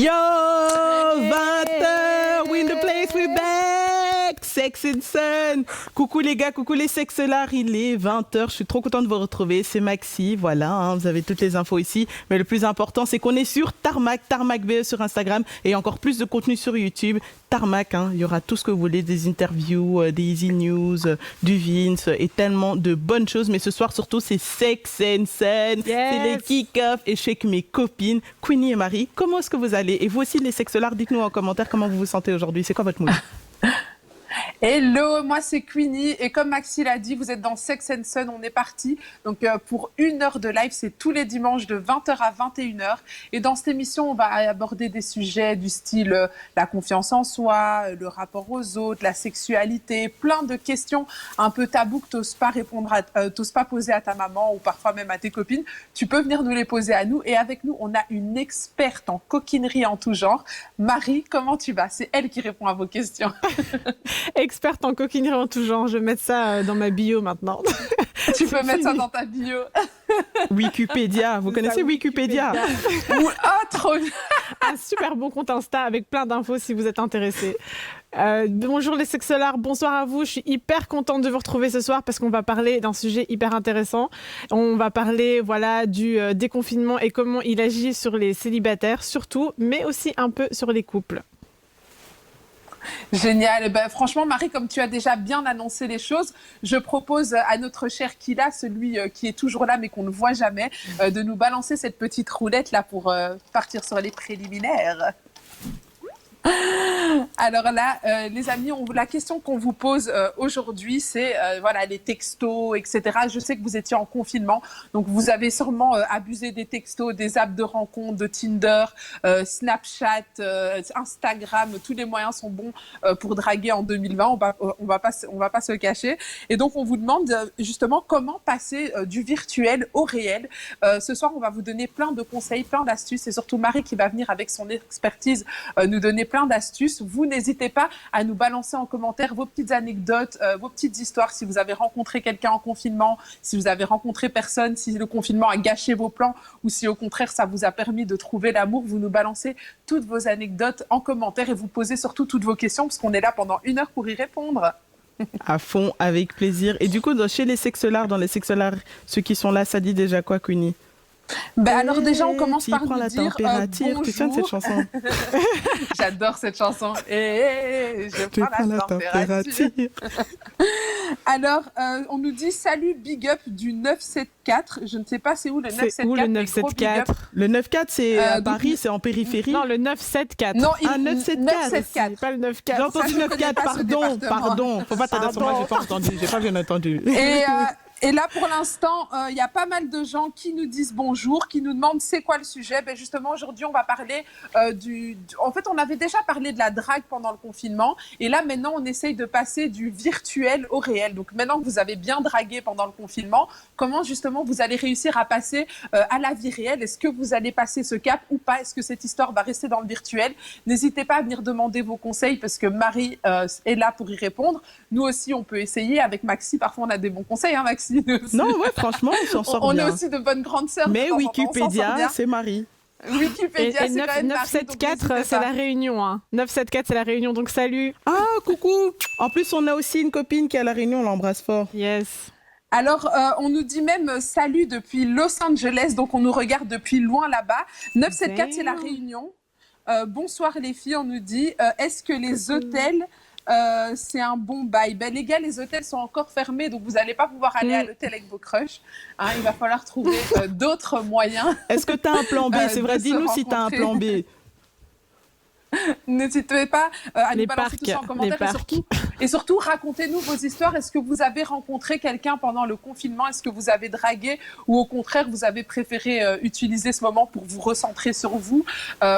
Yo, 20h, we in the place, we back, Sex and Sun. Coucou les gars, coucou les sexlards, il est 20h, je suis trop contente de vous retrouver, c'est Maxi, voilà, hein, vous avez toutes les infos ici, mais le plus important c'est qu'on est sur Tarmac VE sur Instagram et encore plus de contenu sur YouTube. Tarmac, hein, il y aura tout ce que vous voulez, des interviews, des easy news, du Vince et tellement de bonnes choses. Mais ce soir, surtout, c'est Sex and Sun, c'est les kick-off et je suis avec mes copines, Queenie et Marie. Comment est-ce que vous allez? Et vous aussi, les sexlards, dites-nous en commentaire comment vous vous sentez aujourd'hui. C'est quoi votre mood? Hello, moi c'est Queenie et comme Maxi l'a dit, vous êtes dans Sex and Sun, on est parti. Donc pour 1 heure de live, c'est tous les dimanches de 20h à 21h. Et dans cette émission, on va aborder des sujets du style la confiance en soi, le rapport aux autres, la sexualité, plein de questions un peu tabous que t'oses pas t'oses pas poser à ta maman ou parfois même à tes copines. Tu peux venir nous les poser à nous et avec nous, on a une experte en coquinerie en tout genre. Marie, comment tu vas? C'est elle qui répond à vos questions. Experte en coquinerie en tout genre, je vais mettre ça dans ma bio maintenant. Tu peux mettre ça dans ta bio. Wikipédia, vous connaissez Wikipédia? Trop bien. Un super bon compte Insta avec plein d'infos si vous êtes intéressés. Bonjour les sexlards, bonsoir à vous. Je suis hyper contente de vous retrouver ce soir parce qu'on va parler d'un sujet hyper intéressant. On va parler du déconfinement et comment il agit sur les célibataires surtout, mais aussi un peu sur les couples. Génial. Ben, franchement, Marie, comme tu as déjà bien annoncé les choses, je propose à notre cher Kila, celui qui est toujours là mais qu'on ne voit jamais, de nous balancer cette petite roulette là pour partir sur les préliminaires. Alors là, les amis, la question qu'on vous pose aujourd'hui, c'est voilà, les textos, etc. Je sais que vous étiez en confinement, donc vous avez sûrement abusé des textos, des apps de rencontres, de Tinder, Snapchat, Instagram. Tous les moyens sont bons pour draguer en 2020. On va pas se le cacher. Et donc on vous demande justement comment passer du virtuel au réel. Ce soir, on va vous donner plein de conseils, plein d'astuces. C'est surtout Marie qui va venir avec son expertise nous donner plein d'astuces. Vous n'hésitez pas à nous balancer en commentaire vos petites anecdotes, vos petites histoires, si vous avez rencontré quelqu'un en confinement, si vous avez rencontré personne, si le confinement a gâché vos plans ou si au contraire ça vous a permis de trouver l'amour. Vous nous balancez toutes vos anecdotes en commentaire et vous posez surtout toutes vos questions parce qu'on est là pendant 1 heure pour y répondre. À fond, avec plaisir. Et du coup, chez les sexlards, dans les sexlards, ceux qui sont là, ça dit déjà quoi, Queenie? Ben alors déjà on commence par prend nous la dire température. Tu tiens de cette chanson? J'adore cette chanson. Je prends la température. Alors on nous dit salut big up du 974. Je ne sais pas c'est où le 974. C'est où le 974? Le 94 c'est à Paris, c'est en périphérie. Non, le 974. Non, 974. Pas le 94. J'ai entendu 94. Pardon. Faut pas t'adresser moi, j'ai pas bien entendu. Et là, pour l'instant, il y a pas mal de gens qui nous disent bonjour, qui nous demandent c'est quoi le sujet. Ben justement, aujourd'hui, on va parler En fait, on avait déjà parlé de la drague pendant le confinement. Et là, maintenant, on essaye de passer du virtuel au réel. Donc, maintenant que vous avez bien dragué pendant le confinement, comment, justement, vous allez réussir à passer à la vie réelle? Est-ce que vous allez passer ce cap ou pas? Est-ce que cette histoire va rester dans le virtuel? N'hésitez pas à venir demander vos conseils parce que Marie est là pour y répondre. Nous aussi, on peut essayer. Avec Maxi, parfois, on a des bons conseils, hein, Maxi? Non, ouais, franchement, on s'en sort bien. On est aussi de bonnes grandes sœurs. Mais Wikipédia, c'est Marie. Wikipédia, c'est quand même 974, c'est la Réunion. Hein. 974, c'est la Réunion, donc salut. Ah, coucou. En plus, on a aussi une copine qui est à la Réunion, on l'embrasse fort. Yes. Alors, on nous dit même salut depuis Los Angeles, donc on nous regarde depuis loin là-bas. 974, c'est la Réunion. Bonsoir les filles, on nous dit, est-ce que les hôtels... c'est un bon bail. Ben, les gars, les hôtels sont encore fermés, donc vous n'allez pas pouvoir aller à l'hôtel avec vos crushs. Hein, il va falloir trouver d'autres moyens. Est-ce que tu as un plan B? C'est vrai, dis-nous si tu as un plan B. N'hésitez pas à nous balancer tout ça en commentaire et surtout racontez-nous vos histoires. Est-ce que vous avez rencontré quelqu'un pendant le confinement? Est-ce que vous avez dragué ou au contraire vous avez préféré utiliser ce moment pour vous recentrer sur vous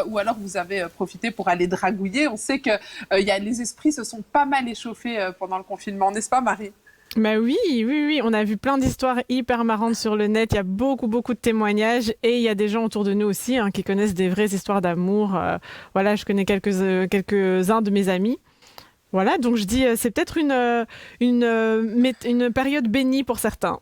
ou alors vous avez profité pour aller dragouiller? On sait que les esprits se sont pas mal échauffés pendant le confinement, n'est-ce pas Marie? Bah oui, on a vu plein d'histoires hyper marrantes sur le net, il y a beaucoup de témoignages et il y a des gens autour de nous aussi qui connaissent des vraies histoires d'amour. Voilà, je connais quelques-uns de mes amis. Voilà, donc je dis c'est peut-être une période bénie pour certains.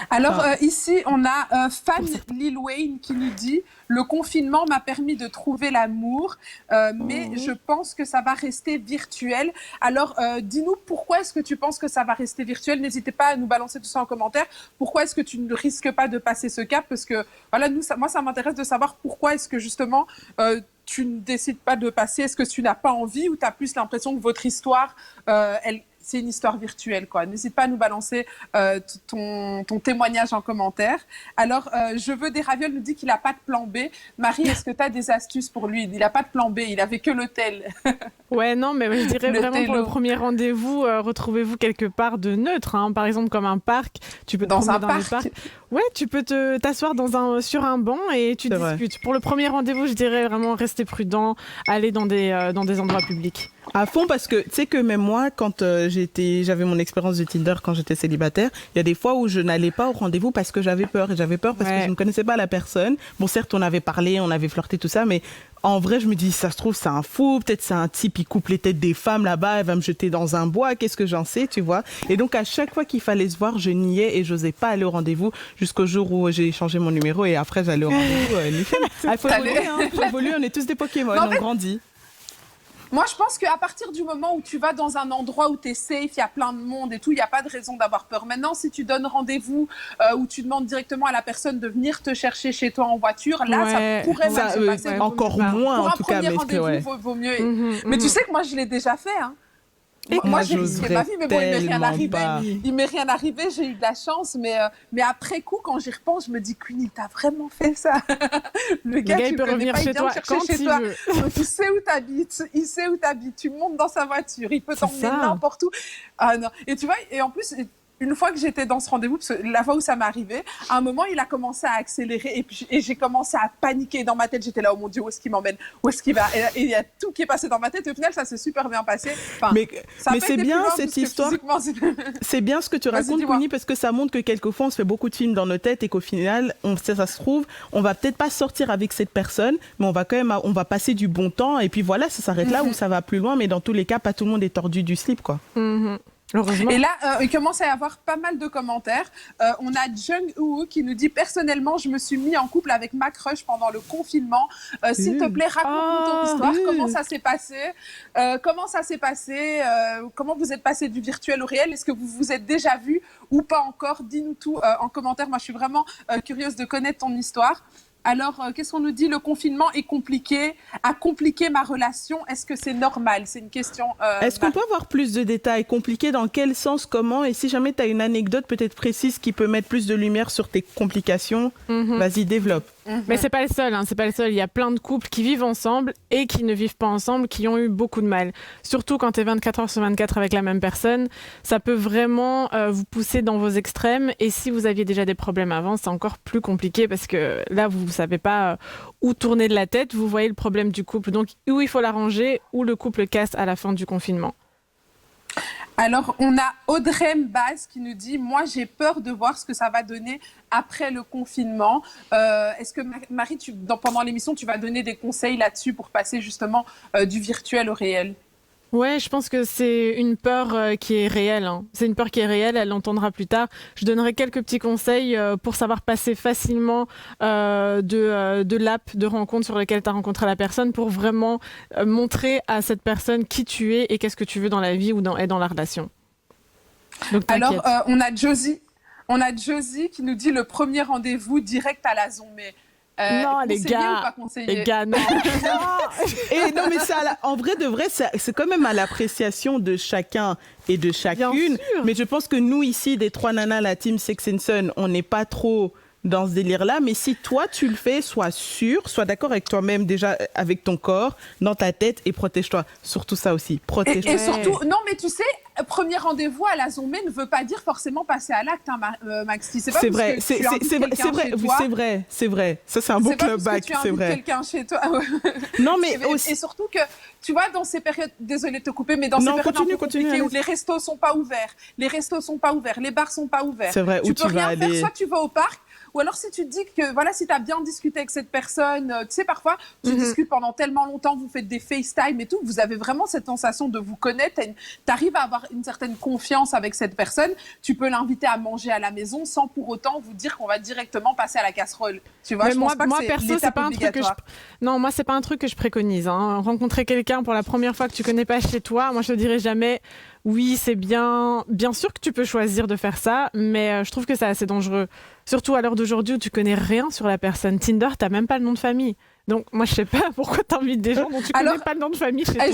Alors ici, on a Fan Lil Wayne qui nous dit « Le confinement m'a permis de trouver l'amour, mais je pense que ça va rester virtuel. » Alors, dis-nous, pourquoi est-ce que tu penses que ça va rester virtuel? N'hésitez pas à nous balancer tout ça en commentaire. Pourquoi est-ce que tu ne risques pas de passer ce cap? Parce que, voilà, moi, ça m'intéresse de savoir pourquoi est-ce que, justement, tu ne décides pas de passer. Est-ce que tu n'as pas envie ou tu as plus l'impression que votre histoire, c'est une histoire virtuelle, quoi. N'hésite pas à nous balancer ton témoignage en commentaire. Alors, Je veux des ravioles nous dit qu'il n'a pas de plan B. Marie, est-ce que tu as des astuces pour lui? Il n'a pas de plan B, il avait que l'hôtel. Ouais, non, mais je dirais vraiment pour le premier rendez-vous, retrouvez-vous quelque part de neutre, hein. Par exemple, comme un parc. Tu peux te promener dans les parcs. Ouais, tu peux t'asseoir sur un banc et tu discutes. Pour le premier rendez-vous, je dirais vraiment rester prudent, aller dans des endroits publics. À fond, parce que tu sais que même moi, quand j'avais mon expérience de Tinder quand j'étais célibataire, il y a des fois où je n'allais pas au rendez-vous parce que j'avais peur. Et j'avais peur parce que je ne connaissais pas la personne. Bon, certes, on avait parlé, on avait flirté, tout ça, mais en vrai, je me dis, ça se trouve, c'est un fou, peut-être c'est un type, il coupe les têtes des femmes là-bas, elle va me jeter dans un bois, qu'est-ce que j'en sais, tu vois. Et donc, à chaque fois qu'il fallait se voir, je niais et j'osais pas aller au rendez-vous jusqu'au jour où j'ai changé mon numéro et après, j'allais au rendez-vous. Il faut évoluer, on est tous des Pokémon, on grandit. Moi, je pense qu'à partir du moment où tu vas dans un endroit où tu es safe, il y a plein de monde et tout, il n'y a pas de raison d'avoir peur. Maintenant, si tu donnes rendez-vous ou tu demandes directement à la personne de venir te chercher chez toi en voiture, là, ça pourrait mal se passer. Encore moins, en tout cas. Pour un premier rendez-vous, vaut mieux. Mais tu sais que moi, je l'ai déjà fait, hein. Moi, j'ai risqué ma vie, mais bon, il m'est rien arrivé, j'ai eu de la chance, mais après coup, quand j'y repense, je me dis, Queenie, t'as vraiment fait ça? Le gars, il peut revenir chez toi quand il veut. Donc, il sait où t'habites, tu montes dans sa voiture, il peut t'emmener n'importe où. Ah non. Et tu vois, et en plus, une fois que j'étais dans ce rendez-vous, parce que la fois où ça m'est arrivé, à un moment, il a commencé à accélérer et j'ai commencé à paniquer dans ma tête. J'étais là, oh mon Dieu, où est-ce qu'il m'emmène? Où est-ce qu'il va? Et il y a tout qui est passé dans ma tête. Et au final, ça s'est super bien passé. Enfin, mais c'est bien cette histoire. C'est bien ce que tu racontes, Queenie, parce que ça montre que quelquefois, on se fait beaucoup de films dans nos têtes et qu'au final, ça se trouve, on va peut-être pas sortir avec cette personne, mais on va quand même, on va passer du bon temps. Et puis voilà, ça s'arrête là où ça va plus loin. Mais dans tous les cas, pas tout le monde est tordu du slip, quoi. Et là, il commence à y avoir pas mal de commentaires. On a Jung Woo qui nous dit « Personnellement, je me suis mis en couple avec ma crush pendant le confinement. S'il te plaît, raconte-nous ton histoire. Comment ça s'est passé? Comment vous êtes passé du virtuel au réel? Est-ce que vous vous êtes déjà vus ou pas encore? Dis-nous tout en commentaire. Moi, je suis vraiment curieuse de connaître ton histoire. » Alors, qu'est-ce qu'on nous dit? Le confinement a compliqué ma relation. Est-ce que c'est normal? C'est une question. Est-ce qu'on peut avoir plus de détails? Compliqué dans quel sens, comment? Et si jamais tu as une anecdote peut-être précise qui peut mettre plus de lumière sur tes complications, vas-y, développe. Mais c'est pas le seul, hein, c'est pas le seul. Il y a plein de couples qui vivent ensemble et qui ne vivent pas ensemble, qui ont eu beaucoup de mal. Surtout quand tu es 24 heures sur 24 avec la même personne, ça peut vraiment vous pousser dans vos extrêmes. Et si vous aviez déjà des problèmes avant, c'est encore plus compliqué parce que là, vous ne savez pas où tourner de la tête. Vous voyez le problème du couple. Donc, où il faut l'arranger, ou le couple casse à la fin du confinement. Alors, on a Audrey Mbaz qui nous dit « Moi, j'ai peur de voir ce que ça va donner après le confinement. » Est-ce que, Marie, pendant l'émission, tu vas donner des conseils là-dessus pour passer justement du virtuel au réel? Ouais, je pense que c'est une peur qui est réelle. Hein. C'est une peur qui est réelle, elle l'entendra plus tard. Je donnerai quelques petits conseils pour savoir passer facilement de l'app de rencontre sur lequel tu as rencontré la personne pour vraiment montrer à cette personne qui tu es et qu'est-ce que tu veux dans la vie ou dans la relation. Donc, alors, on a Josie qui nous dit le premier rendez-vous direct à la zombie. Non, les gars, non. Et non, mais en vrai de vrai, c'est quand même à l'appréciation de chacun et de chacune. Mais je pense que nous ici, des trois nanas, la team Sex and Sun, on n'est pas trop dans ce délire-là. Mais si toi tu le fais, sois sûr, sois d'accord avec toi-même déjà, avec ton corps, dans ta tête, et protège-toi. Surtout ça aussi, protège-toi. Et surtout, non, mais tu sais, premier rendez-vous à la zombie ne veut pas dire forcément passer à l'acte, hein, Maxi. C'est vrai, c'est vrai. Ça, c'est un bon club back, c'est vrai. Quelqu'un chez toi. Non, mais aussi... Et surtout que, tu vois, dans ces périodes, désolée de te couper, mais dans ces périodes compliquées où les restos sont pas ouverts, les bars sont pas ouverts. C'est vrai, tu peux rien faire, soit tu vas au parc, Ou alors si tu te dis que, voilà, si tu as bien discuté avec cette personne, tu sais, parfois, tu discutes pendant tellement longtemps, vous faites des FaceTime et tout, vous avez vraiment cette sensation de vous connaître, tu arrives à avoir une certaine confiance avec cette personne, tu peux l'inviter à manger à la maison sans pour autant vous dire qu'on va directement passer à la casserole. Tu vois, Mais je pense pas moi que perso, c'est pas un truc que non, moi c'est pas un truc que je préconise. Hein. Rencontrer quelqu'un pour la première fois que tu connais pas chez toi, moi je te dirais jamais. Oui, c'est bien. Bien sûr que tu peux choisir de faire ça, mais je trouve que c'est assez dangereux. Surtout à l'heure d'aujourd'hui où tu connais rien sur la personne. Tinder, t'as même pas le nom de famille. Donc moi je sais pas pourquoi t'invites des gens dont tu connais pas le nom de famille chez toi.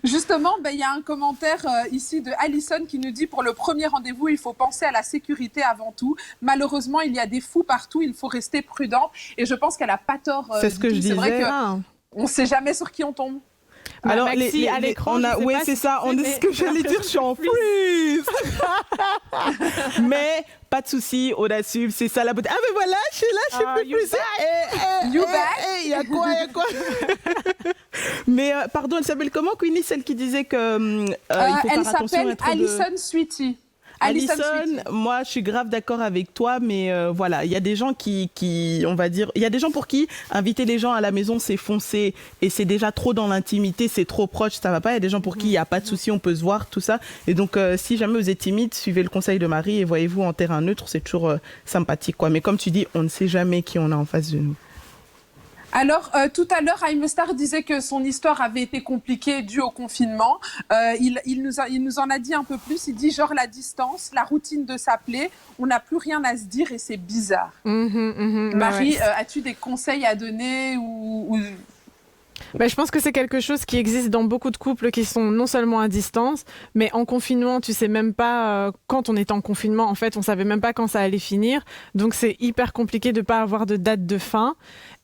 Justement, il y a un commentaire ici de Alison qui nous dit: pour le premier rendez-vous, il faut penser à la sécurité avant tout. Malheureusement, il y a des fous partout, il faut rester prudent. Et je pense qu'elle a pas tort. C'est ce que je disais. C'est vrai qu'on sait jamais sur qui on tombe. Alors, Maxi, à l'écran, oui, c'est ça. On est ce que j'allais dire. Je suis en freeze. Mais pas de souci, on assume. C'est ça la beauté. Ah, mais voilà, je suis là, je suis plus plus. You back? Il y a quoi? Mais pardon, elle s'appelle comment, Queenie, celle qui disait que il faut faire attention à être Alison Sweetie. Alison, moi je suis grave d'accord avec toi, mais voilà, il y a des gens qui, on va dire, il y a des gens pour qui inviter les gens à la maison c'est foncer et c'est déjà trop dans l'intimité, c'est trop proche, ça va pas. Il y a des gens pour qui il n'y a pas de souci, on peut se voir, tout ça. Et donc si jamais vous êtes timide, suivez le conseil de Marie et voyez-vous en terrain neutre, c'est toujours sympathique, quoi. Mais comme tu dis, on ne sait jamais qui on a en face de nous. Alors, tout à l'heure, Aimestar disait que son histoire avait été compliquée due au confinement. Il nous en a dit un peu plus. Il dit genre la distance, la routine de s'appeler, on n'a plus rien à se dire et c'est bizarre. Marie, as-tu des conseils à donner ou... Je pense que c'est quelque chose qui existe dans beaucoup de couples qui sont non seulement à distance, mais en confinement, tu sais même pas quand on est en confinement. En fait, on savait même pas quand ça allait finir. Donc, c'est hyper compliqué de pas avoir de date de fin.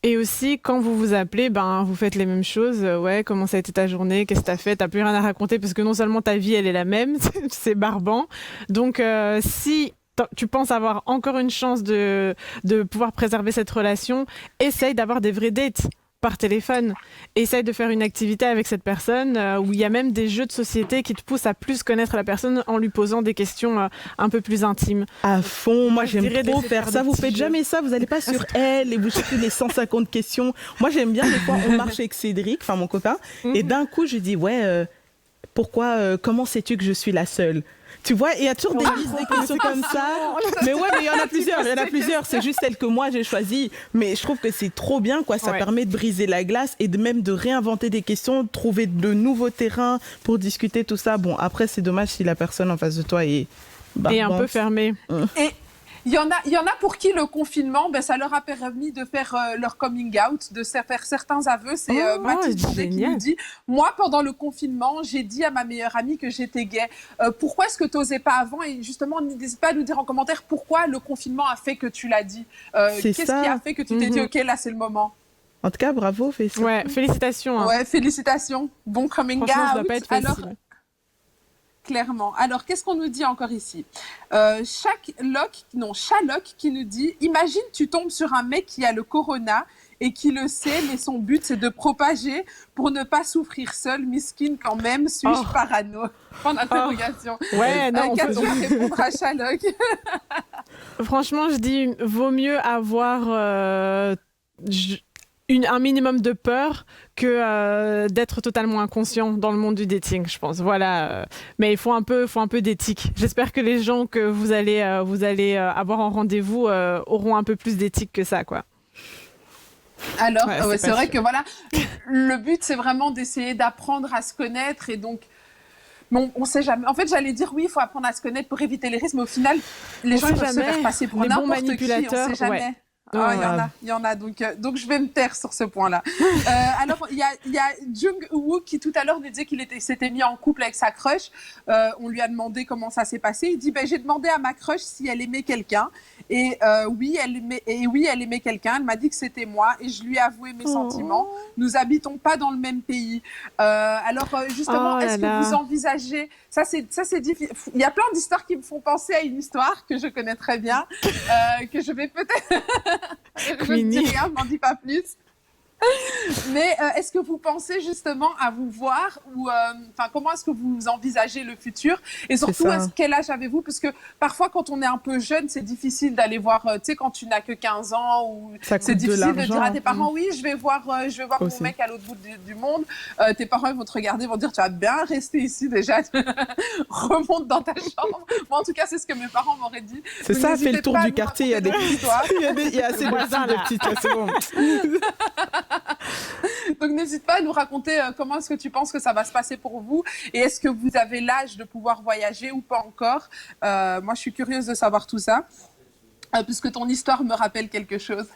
Et aussi, quand vous vous appelez, vous faites les mêmes choses. Ouais, comment ça a été ta journée? Qu'est-ce que t'as fait? T'as plus rien à raconter parce que non seulement ta vie, elle est la même, c'est barbant. Donc, si tu penses avoir encore une chance de pouvoir préserver cette relation, essaye d'avoir des vraies dates par téléphone. Essaye de faire une activité avec cette personne où il y a même des jeux de société qui te poussent à plus connaître la personne en lui posant des questions un peu plus intimes. À fond, moi j'aime trop faire ça. Vous faites jamais ça, vous n'allez pas sur elle et vous cherchez les 150 questions. Moi j'aime bien, des fois on marche avec Cédric, enfin mon copain, et d'un coup je dis pourquoi, comment sais-tu que je suis la seule? Tu vois, il y a toujours des listes de questions comme ça. Mais ouais, mais il y en a plusieurs. C'est juste celle que moi j'ai choisie. Mais je trouve que c'est trop bien, quoi. Ça permet de briser la glace et même de réinventer des questions, de trouver de nouveaux terrains pour discuter tout ça. Bon, après, c'est dommage si la personne en face de toi est un peu fermée. Et il y en a pour qui le confinement, ça leur a permis de faire leur coming out, de faire certains aveux. C'est Mathilde Bourdet qui nous dit: moi, pendant le confinement, j'ai dit à ma meilleure amie que j'étais gay. Pourquoi est-ce que tu n'osais pas avant? Et justement, n'hésite pas à nous dire en commentaire pourquoi le confinement a fait que tu l'as dit. Qu'est-ce qui a fait que tu t'es dit, OK, là, c'est le moment? En tout cas, bravo, félicitations. Ouais, félicitations. Hein. Ouais, félicitations. Bon coming out. Ça doit pas être facile. Alors, clairement. Alors, qu'est-ce qu'on nous dit encore ici? Chaloc qui nous dit: imagine, tu tombes sur un mec qui a le corona et qui le sait, mais son but, c'est de propager pour ne pas souffrir seul. Miskin quand même, suis-je parano? Point d'interrogation. Ouais, non, Qu'as-tu à répondre à Chaloc? Franchement, je dis, vaut mieux avoir un minimum de peur que d'être totalement inconscient dans le monde du dating, je pense. Voilà. Mais il faut un peu d'éthique. J'espère que les gens que vous allez avoir en rendez-vous auront un peu plus d'éthique que ça, quoi. Alors, c'est vrai que voilà, le but, c'est vraiment d'essayer d'apprendre à se connaître et donc. Bon, on sait jamais. En fait, j'allais dire oui, il faut apprendre à se connaître pour éviter les risques, mais au final, les gens peuvent se faire passer pour n'importe qui. On sait jamais. Ouais. Il y en a. Donc je vais me taire sur ce point-là. Alors, il y a Jung Woo qui tout à l'heure nous disait qu'il s'était mis en couple avec sa crush. On lui a demandé comment ça s'est passé. Il dit, j'ai demandé à ma crush si elle aimait quelqu'un. Et oui, elle aimait quelqu'un. Elle m'a dit que c'était moi et je lui ai avoué mes sentiments. Nous habitons pas dans le même pays. Alors, justement, est-ce que vous envisagez... Ça, c'est difficile. Il y a plein d'histoires qui me font penser à une histoire que je connais très bien, que je vais peut-être... Je ne dis rien, je n'en dis pas plus. Mais est-ce que vous pensez justement à vous voir ou comment est-ce que vous envisagez le futur? Et surtout, quel âge avez-vous? Parce que parfois, quand on est un peu jeune, c'est difficile d'aller voir, tu sais, quand tu n'as que 15 ans, ou c'est difficile de dire à tes parents, oui, je vais voir mon mec à l'autre bout du monde. Tes parents ils vont te regarder, vont dire, tu vas bien rester ici déjà, remonte dans ta chambre. Moi, en tout cas, c'est ce que mes parents m'auraient dit. C'est ça, fait le tour du quartier, il y a des histoires. Il y a assez de petites, c'est bon. Donc n'hésite pas à nous raconter comment est-ce que tu penses que ça va se passer pour vous et est-ce que vous avez l'âge de pouvoir voyager ou pas encore. Moi je suis curieuse de savoir tout ça puisque ton histoire me rappelle quelque chose.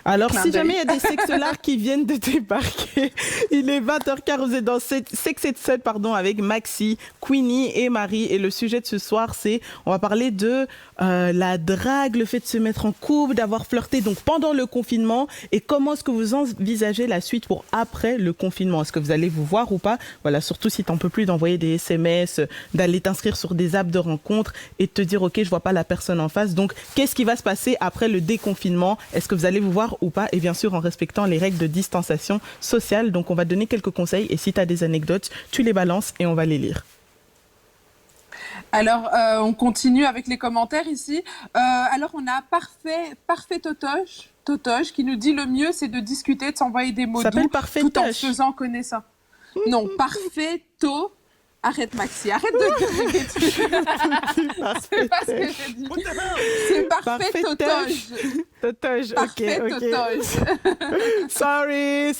Alors, si jamais il y a des sexolars qui viennent de débarquer, il est 20h15, vous êtes dans Sex et Sun, avec Maxi, Queenie et Marie. Et le sujet de ce soir, on va parler de la drague, le fait de se mettre en couple, d'avoir flirté donc pendant le confinement. Et comment est-ce que vous envisagez la suite pour après le confinement? Est-ce que vous allez vous voir ou pas? Voilà, surtout si tu n'en peux plus d'envoyer des SMS, d'aller t'inscrire sur des apps de rencontres et de te dire, OK, je vois pas la personne en face. Donc, qu'est-ce qui va se passer après le déconfinement? Est-ce que vous allez vous voir ou pas, et bien sûr en respectant les règles de distanciation sociale. Donc on va donner quelques conseils et si tu as des anecdotes, tu les balances et on va les lire. Alors, on continue avec les commentaires ici. Alors, on a Parfait Totoche qui nous dit le mieux, c'est de discuter, de s'envoyer des mots doux tout en se faisant connaissance. Non, Parfait To. Arrête Maxi, arrête de dire c'est pas ce que j'ai dit. C'est Parfait Totoche. Totoche, Parfait Totoche. Sorry.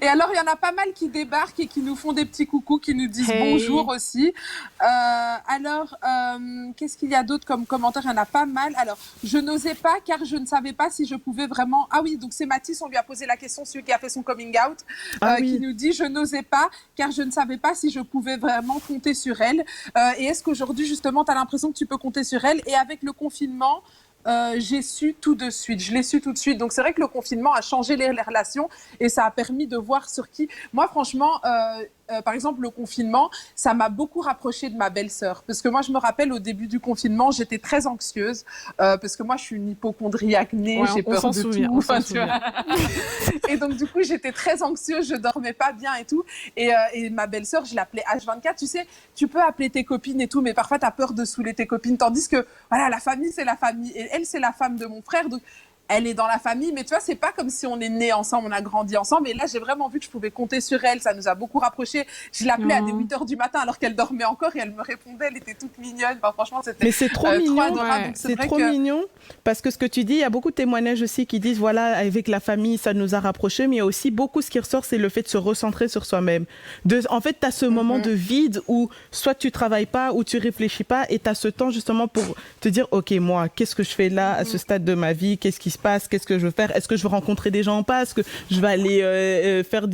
Et alors, il y en a pas mal qui débarquent et qui nous font des petits coucous, qui nous disent bonjour aussi. Qu'est-ce qu'il y a d'autre comme commentaire? Il y en a pas mal. Alors, je n'osais pas car je ne savais pas si je pouvais vraiment... Ah oui, donc c'est Mathis, on lui a posé la question, celui qui a fait son coming out, qui nous dit « Je n'osais pas car je ne savais pas si je pouvais vraiment compter sur elle. Et est-ce qu'aujourd'hui, justement, tu as l'impression que tu peux compter sur elle? Et avec le confinement... j'ai su tout de suite, je l'ai su tout de suite. Donc c'est vrai que le confinement a changé les relations et ça a permis de voir sur qui. Moi franchement, par exemple le confinement, ça m'a beaucoup rapprochée de ma belle-sœur. Parce que moi je me rappelle au début du confinement, j'étais très anxieuse parce que moi je suis une hypocondriaque née, j'ai peur de tout. Enfin, tu vois. Et donc du coup j'étais très anxieuse, je dormais pas bien et tout. Et ma belle-sœur, je l'appelais H24. Tu sais, tu peux appeler tes copines et tout, mais parfois tu as peur de saouler tes copines. Tandis que voilà, la famille c'est la famille. Et elle, c'est la femme de mon frère, donc elle est dans la famille, mais tu vois, c'est pas comme si on est nés ensemble, on a grandi ensemble. Et là, j'ai vraiment vu que je pouvais compter sur elle. Ça nous a beaucoup rapprochés. Je l'appelais à des 8h du matin alors qu'elle dormait encore et elle me répondait. Elle était toute mignonne. Enfin, franchement, c'était mais c'est trop mignon. Trop adorable. Donc, c'est trop mignon parce que ce que tu dis, il y a beaucoup de témoignages aussi qui disent voilà, avec la famille, ça nous a rapprochés. Mais il y a aussi beaucoup ce qui ressort, c'est le fait de se recentrer sur soi-même. En fait, tu as ce moment de vide où soit tu travailles pas ou tu réfléchis pas et tu as ce temps justement pour te dire ok, moi, qu'est-ce que je fais là à ce stade de ma vie? Qu'est-ce qui se passe? Qu'est-ce que je veux faire? Est-ce que je veux rencontrer des gens en passe? Est-ce que je vais aller faire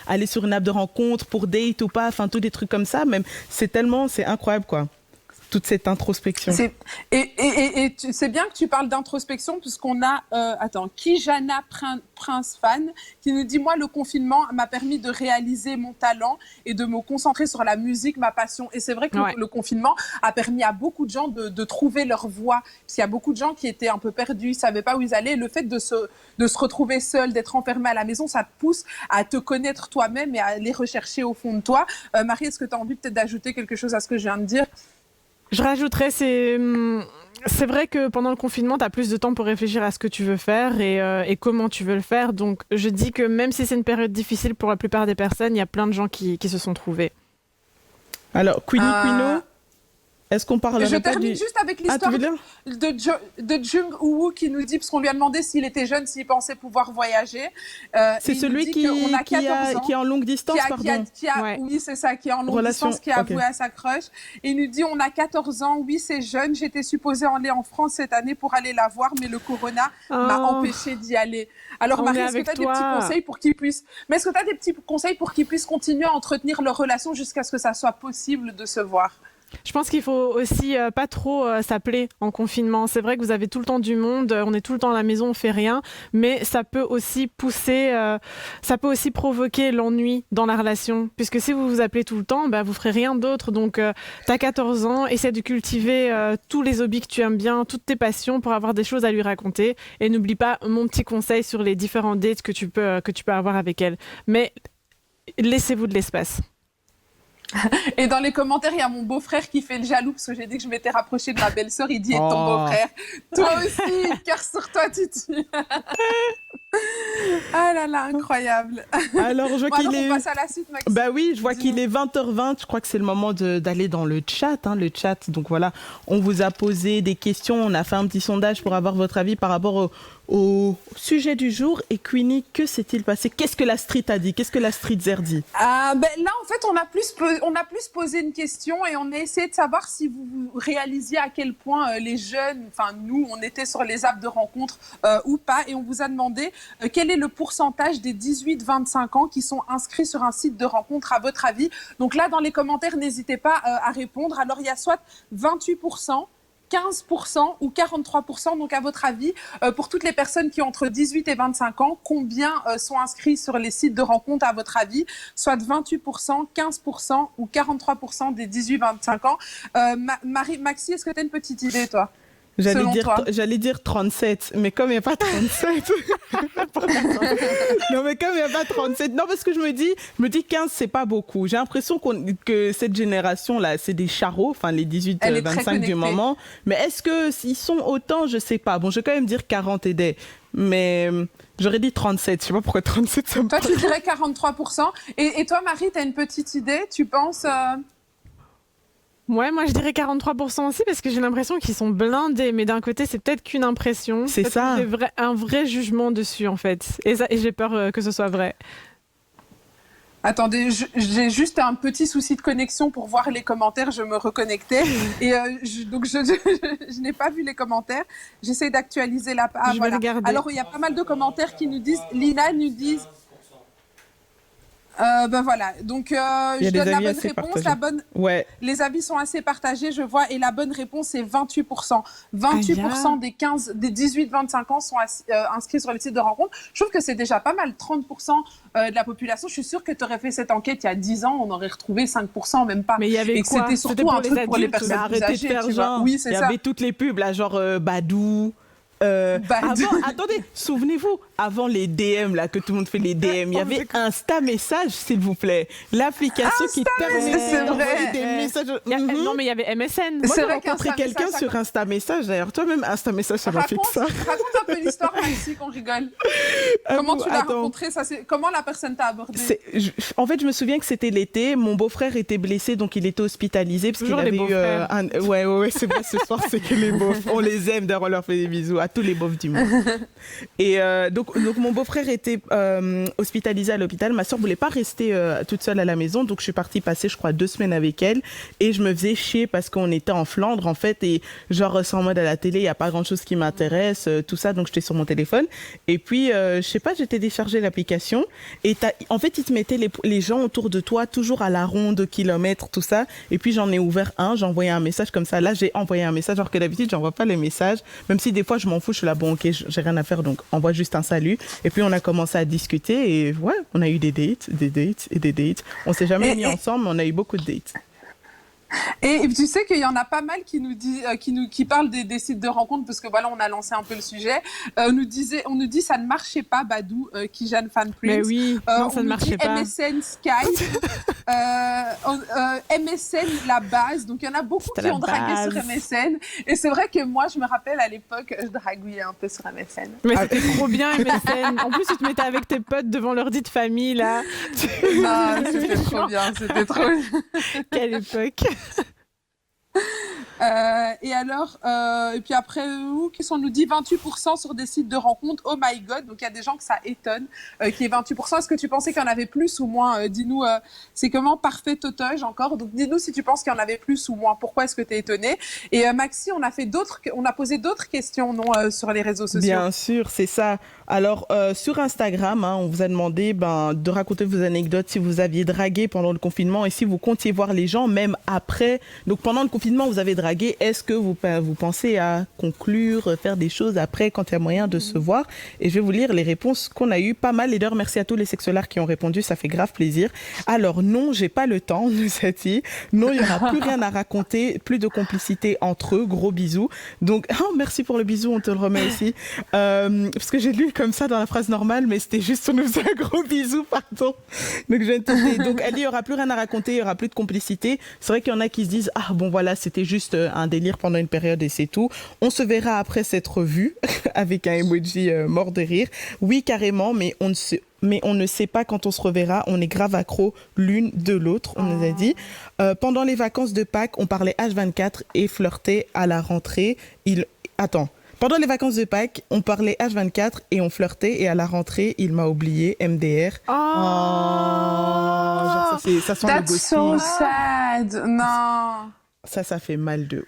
aller sur une app de rencontre pour date ou pas? Enfin, tous des trucs comme ça. Même, c'est incroyable, quoi. Toute cette introspection. Et c'est bien que tu parles d'introspection puisqu'on a, Kijana Prince Fan qui nous dit « Moi, le confinement m'a permis de réaliser mon talent et de me concentrer sur la musique, ma passion. » Et c'est vrai que le confinement a permis à beaucoup de gens de trouver leur voie. Parce qu'il y a beaucoup de gens qui étaient un peu perdus, ils ne savaient pas où ils allaient. Le fait de se retrouver seul, d'être enfermé à la maison, ça te pousse à te connaître toi-même et à aller rechercher au fond de toi. Marie, est-ce que tu as envie peut-être d'ajouter quelque chose à ce que je viens de dire? Je rajouterais, c'est vrai que pendant le confinement, tu as plus de temps pour réfléchir à ce que tu veux faire et comment tu veux le faire. Donc, je dis que même si c'est une période difficile pour la plupart des personnes, il y a plein de gens qui se sont trouvés. Alors, Quino, est-ce qu'on parle Je termine juste avec l'histoire de Jung Woo qui nous dit, parce qu'on lui a demandé s'il était jeune, s'il pensait pouvoir voyager. C'est celui qui est en longue distance, Oui, c'est ça, qui est en longue distance, qui a avoué à sa crush. Et il nous dit, on a 14 ans, oui, c'est jeune, j'étais supposée aller en France cette année pour aller la voir, mais le corona m'a empêché d'y aller. Alors Marie, est-ce que tu as des petits conseils pour qu'ils puissent... Mais est-ce que tu as des petits conseils pour qu'ils puissent continuer à entretenir leur relation jusqu'à ce que ça soit possible de se voir? Je pense qu'il faut aussi pas trop s'appeler en confinement. C'est vrai que vous avez tout le temps du monde, on est tout le temps à la maison, on fait rien, mais ça peut aussi provoquer l'ennui dans la relation, puisque si vous vous appelez tout le temps, vous ferez rien d'autre. Donc t'as 14 ans, essaie de cultiver tous les hobbies que tu aimes bien, toutes tes passions pour avoir des choses à lui raconter. Et n'oublie pas mon petit conseil sur les différents dates que tu peux avoir avec elle. Mais laissez-vous de l'espace. Et dans les commentaires, il y a mon beau-frère qui fait le jaloux parce que j'ai dit que je m'étais rapprochée de ma belle-sœur. Il dit, et ton beau-frère, toi aussi, cœur sur toi, Titi. Ah là là, incroyable. Alors, je vois qu'il on passe à la suite, Maxime. Bah oui, je vois qu'il est 20h20. Je crois que c'est le moment d'aller dans le chat. Le chat, donc voilà, on vous a posé des questions. On a fait un petit sondage pour avoir votre avis par rapport au sujet du jour. Et Queenie, que s'est-il passé? Qu'est-ce que la street a dit? Qu'est-ce que la street zer dit? Là, en fait, on a plus posé une question et on a essayé de savoir si vous réalisiez à quel point les jeunes, enfin nous, on était sur les apps de rencontres ou pas. Et on vous a demandé quel est le pourcentage des 18-25 ans qui sont inscrits sur un site de rencontre à votre avis. Donc là, dans les commentaires, n'hésitez pas à répondre. Alors, il y a soit 28%, 15% ou 43%. Donc, à votre avis, pour toutes les personnes qui ont entre 18 et 25 ans, combien sont inscrits sur les sites de rencontres à votre avis? Soit 28%, 15% ou 43% des 18-25 ans. Maxi, est-ce que tu as une petite idée, toi? J'allais dire 37, mais comme il n'y a pas 37. Non, mais comme il n'y a pas 37. Non, parce que je me dis 15, c'est pas beaucoup. J'ai l'impression que cette génération-là, c'est des charros, enfin les 18-25 du moment. Mais est-ce qu'ils sont autant? Je sais pas. Bon, je vais quand même dire 40 et des. Mais j'aurais dit 37. Je sais pas pourquoi 37, ça me Toi, tu dirais 43%. Et toi, Marie, tu as une petite idée? Tu penses... Ouais, moi je dirais 43% aussi parce que j'ai l'impression qu'ils sont blindés, mais d'un côté c'est peut-être qu'une impression. C'est ça. J'ai un vrai jugement dessus en fait, et j'ai peur que ce soit vrai. Attendez, j'ai juste un petit souci de connexion pour voir les commentaires, je me reconnectais et donc je n'ai pas vu les commentaires. J'essaie d'actualiser la page. Je vais regarder. Alors il y a pas mal de commentaires qui nous disent, Lina nous disent. Voilà, donc je donne la bonne réponse. Les avis sont assez partagés, je vois, et la bonne réponse c'est 28%. 28% des 18-25 ans sont inscrits sur les sites de rencontres. Je trouve que c'est déjà pas mal, 30% de la population. Je suis sûre que tu aurais fait cette enquête il y a 10 ans, on aurait retrouvé 5%, même pas. Mais il y avait quoi? C'était surtout un truc pour les personnes plus âgées. Oui, c'est ça. Il y avait toutes les pubs, là, genre Badou. Attendez, souvenez-vous, avant les DM, là, que tout le monde fait les DM, il y avait Insta Message, s'il vous plaît. L'application qui permet d'envoyer des messages. Non, mais il y avait MSN. Moi, j'ai rencontré quelqu'un sur Insta Message, d'ailleurs. Toi-même, Insta Message, ça m'a fait que ça. Raconte un peu l'histoire, Maxi, qu'on rigole. Comment tu l'as rencontré? Comment la personne t'a abordé? En fait, je me souviens que c'était l'été. Mon beau-frère était blessé, donc il était hospitalisé. Parce qu'il avait eu Ouais, c'est vrai, ce soir, c'est que les beaufs. On les aime, d'ailleurs, on leur fait des bisous. Tous les beaufs du monde. Et donc mon beau-frère était hospitalisé à l'hôpital. Ma soeur voulait pas rester toute seule à la maison, donc je suis partie passer, je crois, 2 semaines avec elle. Et je me faisais chier parce qu'on était en Flandre, en fait, et genre, c'est en mode à la télé, il y a pas grand-chose qui m'intéresse, tout ça, donc j'étais sur mon téléphone. Et puis, je sais pas, j'ai téléchargé l'application. Et en fait, ils te mettaient les gens autour de toi, toujours à la ronde, kilomètres, tout ça. Et puis, j'en ai ouvert j'ai envoyé un message comme ça. Là, j'ai envoyé un message, alors que d'habitude, j'envoie pas les messages, même si des fois, je m'en fous, je suis là, bon, ok, j'ai rien à faire, donc envoie juste un salut. Et puis on a commencé à discuter et ouais, on a eu des dates. On s'est jamais mis ensemble, mais on a eu beaucoup de dates. Et tu sais qu'il y en a pas mal qui nous dit, qui parlent des sites de rencontres, parce que voilà, on a lancé un peu le sujet. On nous dit ça ne marchait pas, Badou, Kijan Fan Prince. Mais oui, non, ça ne marchait pas. MSN Skype, MSN la base. Donc il y en a beaucoup qui ont dragué sur MSN. Et c'est vrai que moi, je me rappelle à l'époque, je draguais un peu sur MSN. Mais c'était trop bien MSN. En plus, tu te mettais avec tes potes devant l'ordi de famille là. Ah, c'était trop bien, c'était trop bien. Quelle époque. Et alors, et puis après, on nous dit 28% sur des sites de rencontres. Oh my god, donc il y a des gens que ça étonne, qui est 28%. Est-ce que tu pensais qu'il y en avait plus ou moins? Dis-nous, c'est comment? Parfait totoge encore. Donc dis-nous si tu penses qu'il y en avait plus ou moins. Pourquoi est-ce que tu es étonné? Et Maxi, on a posé d'autres questions, non, sur les réseaux sociaux. Bien sûr, c'est ça. Alors, sur Instagram, on vous a demandé de raconter vos anecdotes si vous aviez dragué pendant le confinement et si vous comptiez voir les gens même après. Donc, pendant le confinement, vous avez dragué. Est-ce que vous pensez à conclure, faire des choses après quand il y a moyen de se voir? Et je vais vous lire les réponses qu'on a eues. Pas mal. Et d'ailleurs, merci à tous les sexulards qui ont répondu. Ça fait grave plaisir. Alors, non, j'ai pas le temps, nous a dit. Non, il n'y aura plus rien à raconter. Plus de complicité entre eux. Gros bisous. Donc, merci pour le bisou. On te le remet aussi. Parce que j'ai lu comme ça dans la phrase normale, mais c'était juste on nous faisait un gros bisou, pardon. Donc, donc elle dit, il n'y aura plus rien à raconter, il n'y aura plus de complicité. C'est vrai qu'il y en a qui se disent, ah bon voilà, c'était juste un délire pendant une période et c'est tout. On se verra après s'être vus, avec un emoji mort de rire. Oui, carrément, mais on ne sait pas quand on se reverra. On est grave accro l'une de l'autre, on nous a dit. Pendant les vacances de Pâques, on parlait H24 et flirtait à la rentrée. Pendant les vacances de Pâques, on parlait H24 et on flirtait et à la rentrée, il m'a oublié, MDR. Genre ça sent le ghosting. That's so sad. Non. Ça fait mal de...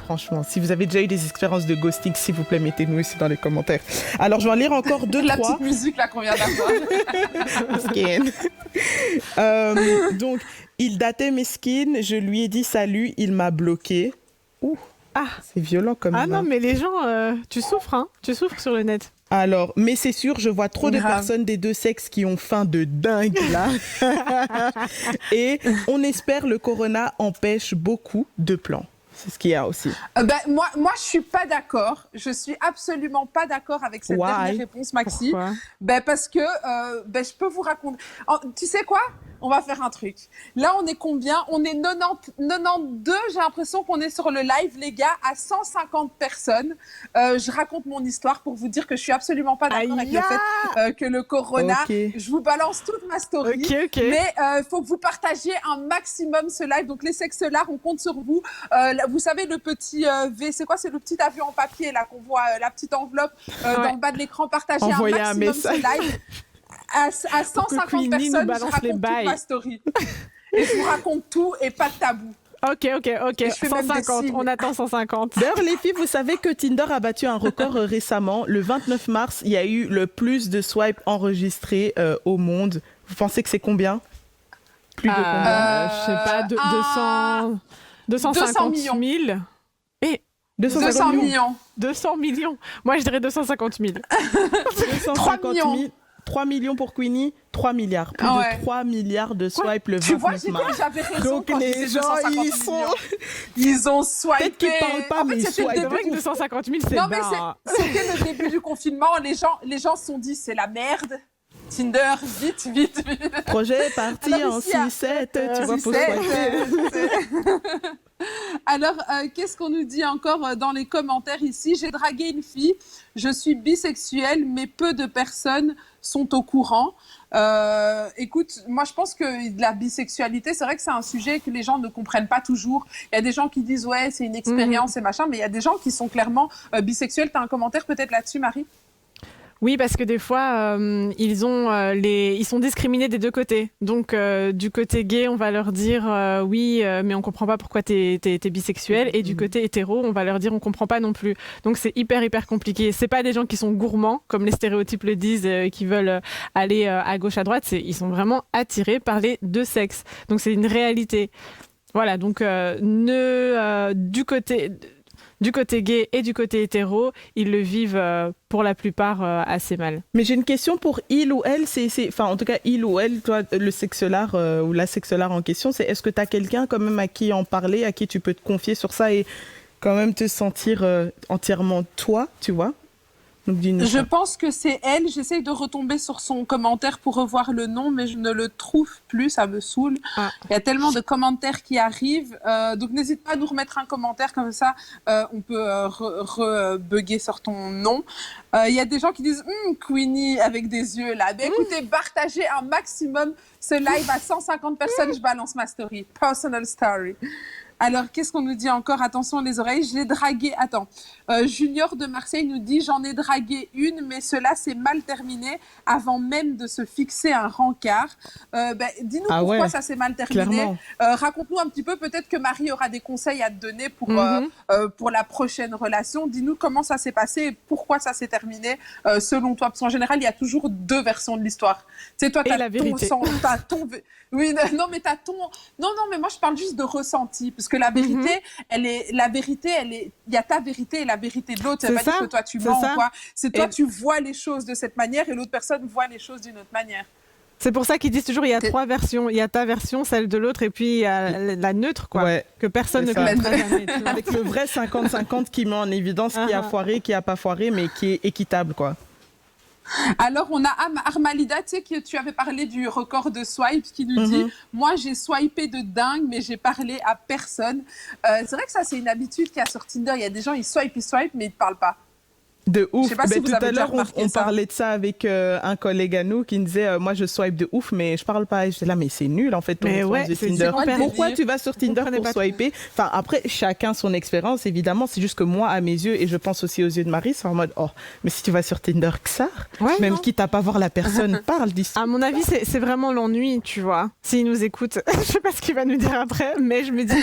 Franchement, si vous avez déjà eu des expériences de ghosting, s'il vous plaît, mettez-nous aussi dans les commentaires. Alors, je vais en lire encore deux, La trois. petite musique là qu'on vient d'avoir. Donc, il datait Mesquine, je lui ai dit salut, il m'a bloqué. C'est violent comme ça. Non, mais les gens, tu souffres, hein. Tu souffres sur le net. Alors, mais c'est sûr, je vois trop de personnes des deux sexes qui ont faim de dingue, là. Et on espère le corona empêche beaucoup de plans. C'est ce qu'il y a aussi. Moi, je suis pas d'accord. Je suis absolument pas d'accord avec cette dernière réponse, Maxi. Pourquoi? Parce que je peux vous raconter. Tu sais quoi? On va faire un truc. Là, on est combien? On est 92. J'ai l'impression qu'on est sur le live, les gars, à 150 personnes. Je raconte mon histoire pour vous dire que je suis absolument pas d'accord avec le fait que le corona. Je vous balance toute ma story. Mais faut que vous partagiez un maximum ce live. Donc les sexelards, on compte sur vous. Vous savez le petit V, c'est quoi? C'est le petit avion en papier là qu'on voit, la petite enveloppe dans le bas de l'écran. Partagez un maximum ce live. À 150 personnes, je raconte toute ma story. Et je vous raconte tout et pas de tabou. Ok. 150, on attend 150. D'ailleurs, les filles, vous savez que Tinder a battu un record récemment. Le 29 mars, il y a eu le plus de swipes enregistrés au monde. Vous pensez que c'est combien? Plus de combien? Je sais pas, 250 000. Et 200 millions. 200 millions. Moi, je dirais 250 000. 250 000. 3 millions pour Queenie, 3 milliards. Plus de 3 milliards de swipes le 29 mars. J'avais raison. Donc les gens, ils ont swipé. Peut-être qu'ils parlent pas, mais ils swipent. C'est vrai que 250 000, c'est bas. C'était le début du confinement. Les gens se sont dit, c'est la merde. Tinder, vite. Projet parti en 6-7, tu vois, faut swiper. Alors, qu'est-ce qu'on nous dit encore dans les commentaires ici? J'ai dragué une fille, je suis bisexuelle, mais peu de personnes sont au courant. Écoute, moi je pense que la bisexualité, c'est vrai que c'est un sujet que les gens ne comprennent pas toujours. Il y a des gens qui disent ouais, c'est une expérience et machin, mais il y a des gens qui sont clairement bisexuels. T'as un commentaire peut-être là-dessus, Marie? Oui, parce que des fois, ils sont discriminés des deux côtés. Donc, du côté gay, on va leur dire oui, mais on comprend pas pourquoi t'es bisexuel. Et du côté hétéro, on va leur dire on comprend pas non plus. Donc, c'est hyper compliqué. C'est pas des gens qui sont gourmands, comme les stéréotypes le disent, qui veulent aller à gauche, à droite. Ils sont vraiment attirés par les deux sexes. Donc, c'est une réalité. Voilà, donc du côté gay et du côté hétéro, ils le vivent pour la plupart assez mal. Mais j'ai une question pour il ou elle, enfin en tout cas il ou elle, toi le sexelard ou la sexelard en question, c'est est-ce que tu as quelqu'un quand même à qui en parler, à qui tu peux te confier sur ça et quand même te sentir entièrement toi, tu vois? Je pense que c'est elle. J'essaye de retomber sur son commentaire pour revoir le nom, mais je ne le trouve plus. Ça me saoule. Il y a tellement de commentaires qui arrivent. Donc, n'hésite pas à nous remettre un commentaire comme ça. On peut bugger sur ton nom. Il y a des gens qui disent Queenie avec des yeux là. Ben, écoutez, partagez un maximum ce live à 150 personnes. Je balance ma story. Personal story. Alors, qu'est-ce qu'on nous dit encore? Attention les oreilles, je l'ai dragué. Attends, Junior de Marseille nous dit: j'en ai dragué une, mais cela s'est mal terminé avant même de se fixer un rencard. Dis-nous pourquoi ça s'est mal terminé. Raconte-nous un petit peu, peut-être que Marie aura des conseils à te donner pour la prochaine relation. Dis-nous comment ça s'est passé et pourquoi ça s'est terminé selon toi. Parce qu'en général, il y a toujours deux versions de l'histoire. Tu sais, toi, tu as ton sang, t'as ton... Oui, non, mais t'as ton... Non, mais moi, je parle juste de ressenti. Parce que la vérité, il y a ta vérité et la vérité de l'autre. Ça veut pas dire que toi, tu mens ou quoi. C'est toi, tu vois les choses de cette manière et l'autre personne voit les choses d'une autre manière. C'est pour ça qu'ils disent toujours il y a trois versions. Il y a ta version, celle de l'autre, et puis il y a la neutre, quoi. Ouais, que personne ne connaîtra jamais. Avec le vrai 50-50 qui met en évidence qui a foiré, qui a pas foiré, mais qui est équitable, quoi. Alors, on a Armalida, tu sais, que tu avais parlé du record de swipe, qui nous dit: moi, j'ai swipé de dingue, mais j'ai parlé à personne. C'est vrai que ça, c'est une habitude qu'il y a sur Tinder. Il y a des gens, ils swipent, mais ils ne te parlent pas. De ouf. Je sais pas si tout à l'heure, on parlait de ça avec un collègue à nous qui me disait moi je swipe de ouf, mais je parle pas. Et j'étais là, mais c'est nul en fait. Ton de Tinder. Pourquoi tu vas sur Tinder pour swiper? Enfin, après, chacun son expérience, évidemment. C'est juste que moi, à mes yeux, et je pense aussi aux yeux de Marie, c'est en mode mais si tu vas sur Tinder, que ça, même quitte à pas voir la personne, parle d'ici. À mon avis, c'est vraiment l'ennui, tu vois. S'il nous écoute, je sais pas ce qu'il va nous dire après, mais je me dis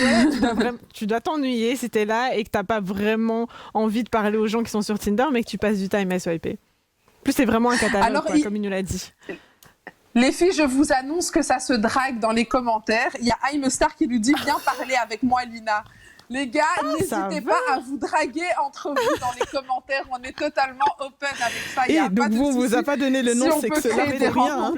tu dois t'ennuyer si t'es là et que t'as pas vraiment envie de parler aux gens qui sont sur Tinder, mais que tu passes du time à swiper. Plus c'est vraiment un catalogue, comme il nous l'a dit. Les filles, je vous annonce que ça se drague dans les commentaires. Il y a Aime Star qui nous dit: viens parler avec moi, Lina. Les gars, n'hésitez pas à vous draguer entre vous dans les commentaires. On est totalement open avec ça. Et donc, vous a pas donné le nom sexolaire pour rien.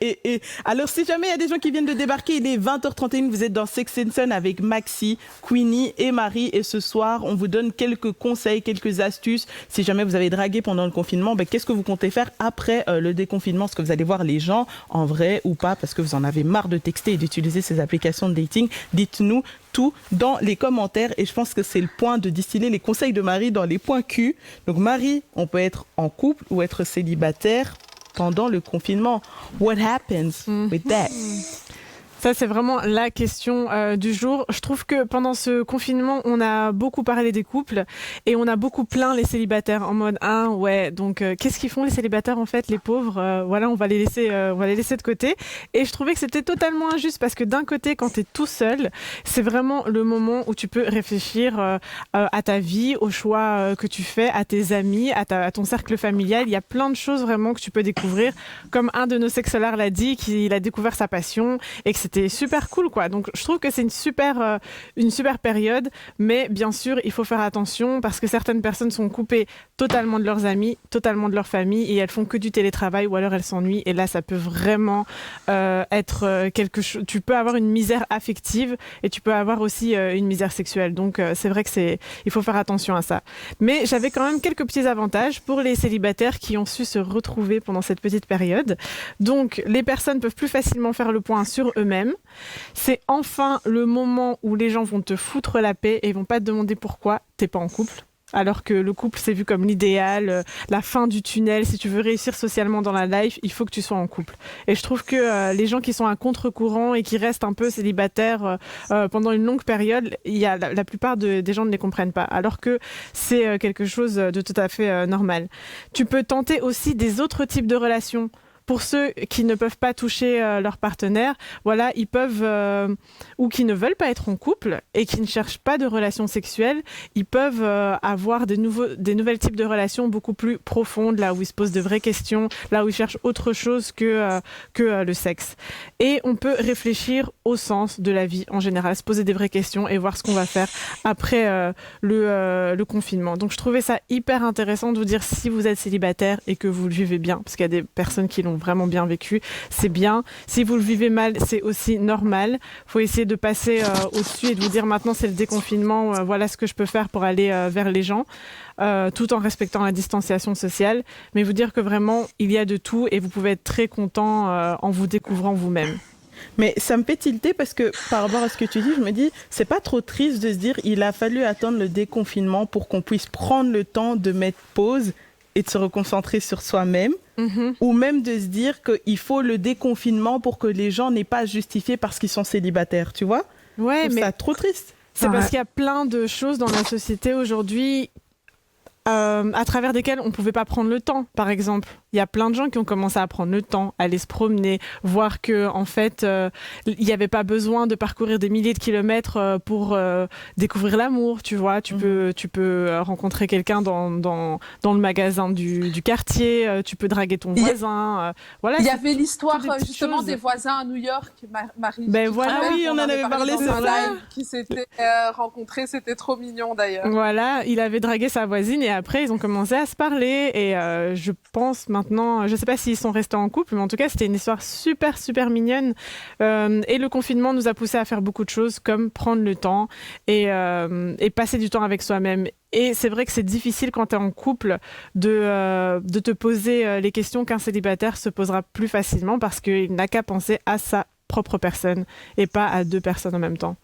Et alors, si jamais il y a des gens qui viennent de débarquer, il est 20h31, vous êtes dans Sex and Sun avec Maxi, Queenie et Marie. Et ce soir, on vous donne quelques conseils, quelques astuces. Si jamais vous avez dragué pendant le confinement, qu'est-ce que vous comptez faire après le déconfinement? Est-ce que vous allez voir les gens en vrai ou pas? Parce que vous en avez marre de texter et d'utiliser ces applications de dating. Dites-nous tout dans les commentaires et je pense que c'est le point de distiller les conseils de Marie dans les points Q. Donc Marie, on peut être en couple ou être célibataire pendant le confinement. What happens with that? Ça, c'est vraiment la question du jour. Je trouve que pendant ce confinement, on a beaucoup parlé des couples et on a beaucoup plaint les célibataires en mode donc qu'est-ce qu'ils font les célibataires en fait, les pauvres, voilà, on va les laisser de côté. Et je trouvais que c'était totalement injuste parce que d'un côté, quand tu es tout seul, c'est vraiment le moment où tu peux réfléchir à ta vie, aux choix que tu fais, à tes amis, à ton cercle familial. Il y a plein de choses vraiment que tu peux découvrir. Comme un de nos sexolars l'a dit, qu'il a découvert sa passion et que c'était super cool, quoi. Donc, je trouve que c'est une super période, mais bien sûr, il faut faire attention parce que certaines personnes sont coupées totalement de leurs amis, totalement de leur famille et elles font que du télétravail ou alors elles s'ennuient et là, ça peut vraiment être quelque chose. Tu peux avoir une misère affective et tu peux avoir aussi une misère sexuelle. Donc, c'est vrai que il faut faire attention à ça. Mais j'avais quand même quelques petits avantages pour les célibataires qui ont su se retrouver pendant cette petite période. Donc, les personnes peuvent plus facilement faire le point sur eux-mêmes. C'est enfin le moment où les gens vont te foutre la paix et ils vont pas te demander pourquoi t'es pas en couple. Alors que le couple, c'est vu comme l'idéal, la fin du tunnel. Si tu veux réussir socialement dans la life, il faut que tu sois en couple. Et je trouve que les gens qui sont à contre-courant et qui restent un peu célibataires pendant une longue période, la plupart des gens ne les comprennent pas. Alors que c'est quelque chose de tout à fait normal. Tu peux tenter aussi des autres types de relations. Pour ceux qui ne peuvent pas toucher leur partenaire, voilà, ils peuvent, ou qui ne veulent pas être en couple et qui ne cherchent pas de relations sexuelles, ils peuvent avoir des nouvelles types de relations beaucoup plus profondes, là où ils se posent de vraies questions, là où ils cherchent autre chose que le sexe. Et on peut réfléchir au sens de la vie en général, se poser des vraies questions et voir ce qu'on va faire après le confinement. Donc je trouvais ça hyper intéressant de vous dire si vous êtes célibataire et que vous le vivez bien, parce qu'il y a des personnes qui l'ont vraiment bien vécu, c'est bien. Si vous le vivez mal, c'est aussi normal. Il faut essayer de passer au-dessus et de vous dire maintenant c'est le déconfinement, voilà ce que je peux faire pour aller vers les gens, tout en respectant la distanciation sociale, mais vous dire que vraiment il y a de tout et vous pouvez être très content en vous découvrant vous-même. Mais ça me fait tilter parce que par rapport à ce que tu dis, je me dis, c'est pas trop triste de se dire il a fallu attendre le déconfinement pour qu'on puisse prendre le temps de mettre pause et de se reconcentrer sur soi-même, ou même de se dire qu'il faut le déconfinement pour que les gens n'aient pas à se justifier parce qu'ils sont célibataires, tu vois? Ouais, Je trouve mais ça trop triste. c'est parce qu'il y a plein de choses dans la société aujourd'hui à travers desquelles on ne pouvait pas prendre le temps, par exemple. Il y a plein de gens qui ont commencé à prendre le temps, aller se promener, voir que en fait, il n'y avait pas besoin de parcourir des milliers de kilomètres pour découvrir l'amour, tu vois. Tu peux rencontrer quelqu'un dans le magasin du quartier, tu peux draguer ton voisin. Voilà, Il y avait l'histoire toutes des petites justement choses. des voisins à New York, Marie. Ben tu te voilà. rappelles, Ah oui, on en avait parlé, dans c'est un vrai. live qui s'étaient rencontrés, c'était trop mignon d'ailleurs. Voilà, il avait dragué sa voisine et après ils ont commencé à se parler et je pense maintenant, je sais pas s'ils sont restés en couple, mais en tout cas c'était une histoire super super mignonne et le confinement nous a poussé à faire beaucoup de choses comme prendre le temps et passer du temps avec soi-même. Et c'est vrai que c'est difficile quand tu es en couple de te poser les questions qu'un célibataire se posera plus facilement parce qu'il n'a qu'à penser à sa propre personne et pas à deux personnes en même temps.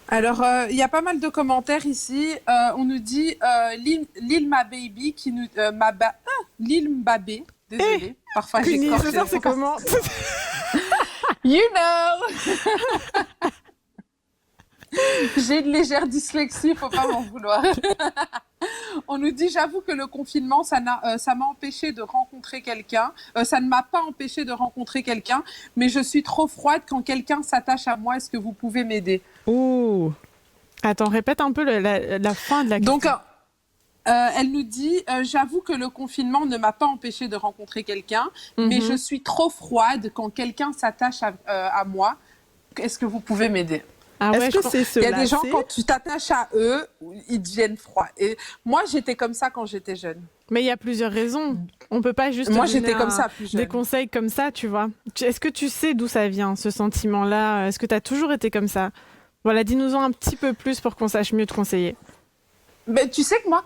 Alors, il y a pas mal de commentaires ici. On nous dit Lil Ma Baby qui nous Lil Mbabé. Désolée, parfois j'écorche. Ce soir, c'est comment? You know. J'ai une légère dyslexie, faut pas m'en vouloir. On nous dit, j'avoue que le confinement, ça m'a empêché de rencontrer quelqu'un. Ça ne m'a pas empêché de rencontrer quelqu'un, mais je suis trop froide quand quelqu'un s'attache à moi. Est-ce que vous pouvez m'aider? Oh. Attends, répète un peu la fin de la question. Donc, elle nous dit, j'avoue que le confinement ne m'a pas empêché de rencontrer quelqu'un, mais je suis trop froide quand quelqu'un s'attache à moi. Est-ce que vous pouvez m'aider? Ah ouais, Est-ce que c'est Il y cela a des gens, quand tu t'attaches à eux, ils deviennent froids. Et moi, j'étais comme ça quand j'étais jeune. Mais il y a plusieurs raisons. On peut pas juste Moi, donner j'étais comme ça plus jeune. des conseils comme ça, tu vois. Est-ce que tu sais d'où ça vient, ce sentiment-là? Est-ce que tu as toujours été comme ça? Voilà, dis-nous-en un petit peu plus pour qu'on sache mieux te conseiller. Ben, tu sais que moi,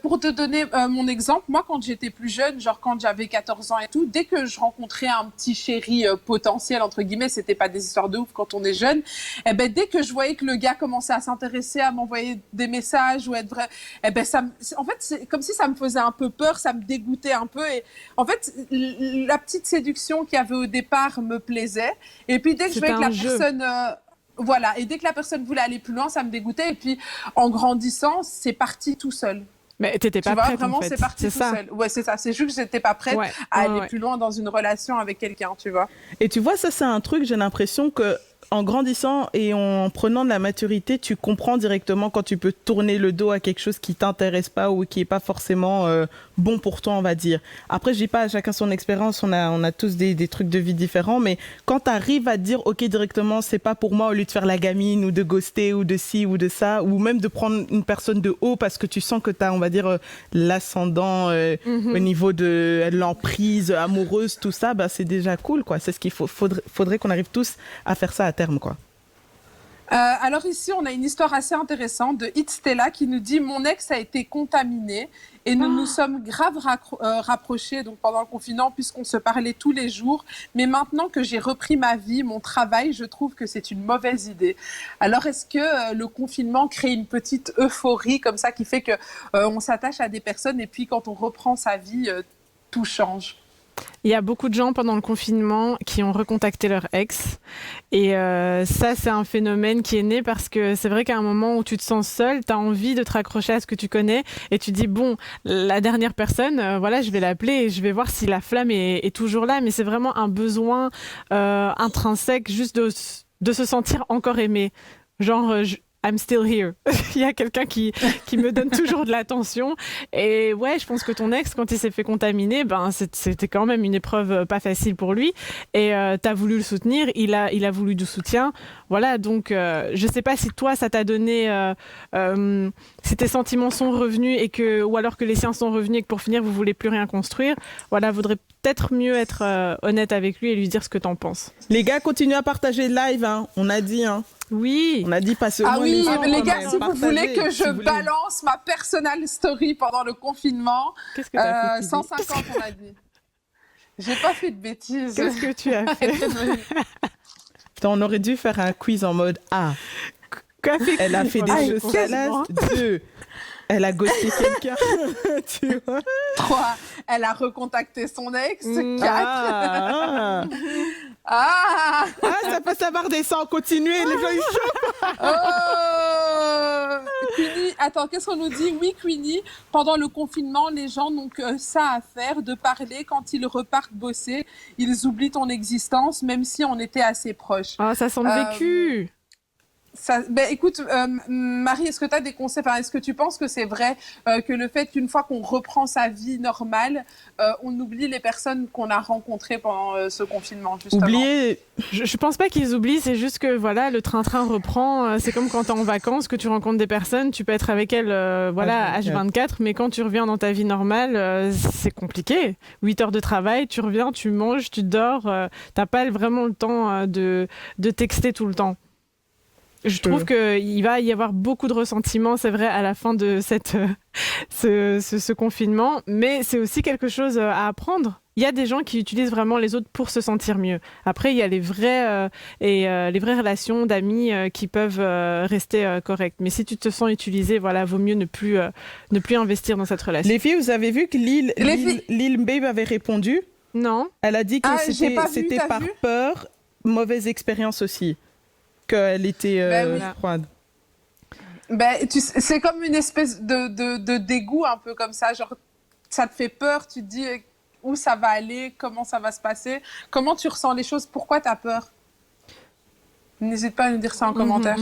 pour te donner mon exemple, moi, quand j'étais plus jeune, genre quand j'avais 14 ans et tout, dès que je rencontrais un petit chéri potentiel, entre guillemets, c'était pas des histoires de ouf quand on est jeune, eh ben, dès que je voyais que le gars commençait à s'intéresser, à m'envoyer des messages ou être vrai, eh ben, en fait, c'est comme si ça me faisait un peu peur, ça me dégoûtait un peu. Et en fait, la petite séduction qu'il y avait au départ me plaisait. Et puis, dès que je voyais que la personne... Voilà, et dès que la personne voulait aller plus loin, ça me dégoûtait. Et puis, en grandissant, c'est parti tout seul. Mais t'étais pas prête, vraiment, en fait. c'est parti tout seul. Ouais, c'est ça. C'est juste que j'étais pas prête à aller plus loin dans une relation avec quelqu'un, tu vois. Et tu vois, ça, c'est un truc, j'ai l'impression que en grandissant et en prenant de la maturité, tu comprends directement quand tu peux tourner le dos à quelque chose qui t'intéresse pas ou qui est pas forcément bon pour toi, on va dire. Après, je dis pas, chacun son expérience, on a tous des trucs de vie différents, mais quand tu arrives à te dire, ok, directement, c'est pas pour moi, au lieu de faire la gamine ou de ghoster ou de ci ou de ça, ou même de prendre une personne de haut parce que tu sens que tu as, on va dire, l'ascendant au niveau de l'emprise amoureuse, tout ça, bah, c'est déjà cool, quoi. C'est ce qu'il faudrait qu'on arrive tous à faire ça à terme, quoi. Alors ici, on a une histoire assez intéressante de It Stella qui nous dit « Mon ex a été contaminé et nous nous sommes grave rapprochés donc, pendant le confinement puisqu'on se parlait tous les jours. Mais maintenant que j'ai repris ma vie, mon travail, je trouve que c'est une mauvaise idée. » Alors, est-ce que le confinement crée une petite euphorie comme ça qui fait qu'on s'attache à des personnes et puis quand on reprend sa vie, tout change? Il y a beaucoup de gens pendant le confinement qui ont recontacté leur ex. Et ça, c'est un phénomène qui est né parce que c'est vrai qu'à un moment où tu te sens seul, tu as envie de te raccrocher à ce que tu connais et tu dis, bon, la dernière personne, voilà, je vais l'appeler et je vais voir si la flamme est toujours là. Mais c'est vraiment un besoin intrinsèque juste de se sentir encore aimé. Genre, I'm still here. Il y a quelqu'un qui me donne toujours de l'attention. Et ouais, je pense que ton ex, quand il s'est fait contaminer, ben, c'était quand même une épreuve pas facile pour lui. Et t'as voulu le soutenir, il a voulu du soutien. Voilà, donc je sais pas si toi, ça t'a donné... si tes sentiments sont revenus ou alors que les siens sont revenus et que pour finir, vous voulez plus rien construire. Voilà, vaudrait peut-être mieux être honnête avec lui et lui dire ce que t'en penses. Les gars, continuez à partager le live, hein. On a dit, hein. Oui. On a dit passer au moins oui, les gars, mais si vous partagez, voulez que si je vous voulez. balance ma personal story pendant le confinement, Qu'est-ce que t'as fait, 150 on a dit. J'ai pas fait de bêtises. Qu'est-ce que tu as fait? Putain, on aurait dû faire un quiz en mode A. Elle a fait des jeux salaces. 2. Elle a ghosté quelqu'un. Tu vois. 3. Elle a recontacté son ex. 4. Ah, ça peut savoir descendre, continuer, les gens ils chauffent. Queenie, attends, qu'est-ce qu'on nous dit? Oui, Queenie, pendant le confinement, les gens n'ont que ça à faire, de parler. Quand ils repartent bosser, ils oublient ton existence, même si on était assez proches. Ah, ça semble vécu. Écoute, Marie, est-ce que tu as des conseils? Est-ce que tu penses que c'est vrai que le fait qu'une fois qu'on reprend sa vie normale, on oublie les personnes qu'on a rencontrées pendant ce confinement, justement? Oublier. Je pense pas qu'ils oublient, c'est juste que voilà, le train-train reprend. C'est comme quand tu es en vacances, que tu rencontres des personnes, tu peux être avec elles H24, mais quand tu reviens dans ta vie normale, c'est compliqué. 8 heures de travail, tu reviens, tu manges, tu dors, t'as pas vraiment le temps de texter tout le temps. Je trouve qu'il va y avoir beaucoup de ressentiment, c'est vrai, à la fin de ce confinement, mais c'est aussi quelque chose à apprendre. Il y a des gens qui utilisent vraiment les autres pour se sentir mieux. Après, il y a les vraies relations d'amis qui peuvent rester correctes. Mais si tu te sens utilisé, voilà, vaut mieux ne plus investir dans cette relation. Les filles, vous avez vu que Lil Babe avait répondu? Non. Elle a dit que c'était par peur, mauvaise expérience aussi. Qu'elle était froide. C'est comme une espèce de dégoût un peu comme ça, genre ça te fait peur, tu te dis où ça va aller, comment ça va se passer, comment tu ressens les choses, pourquoi tu as peur? N'hésite pas à nous dire ça en commentaire.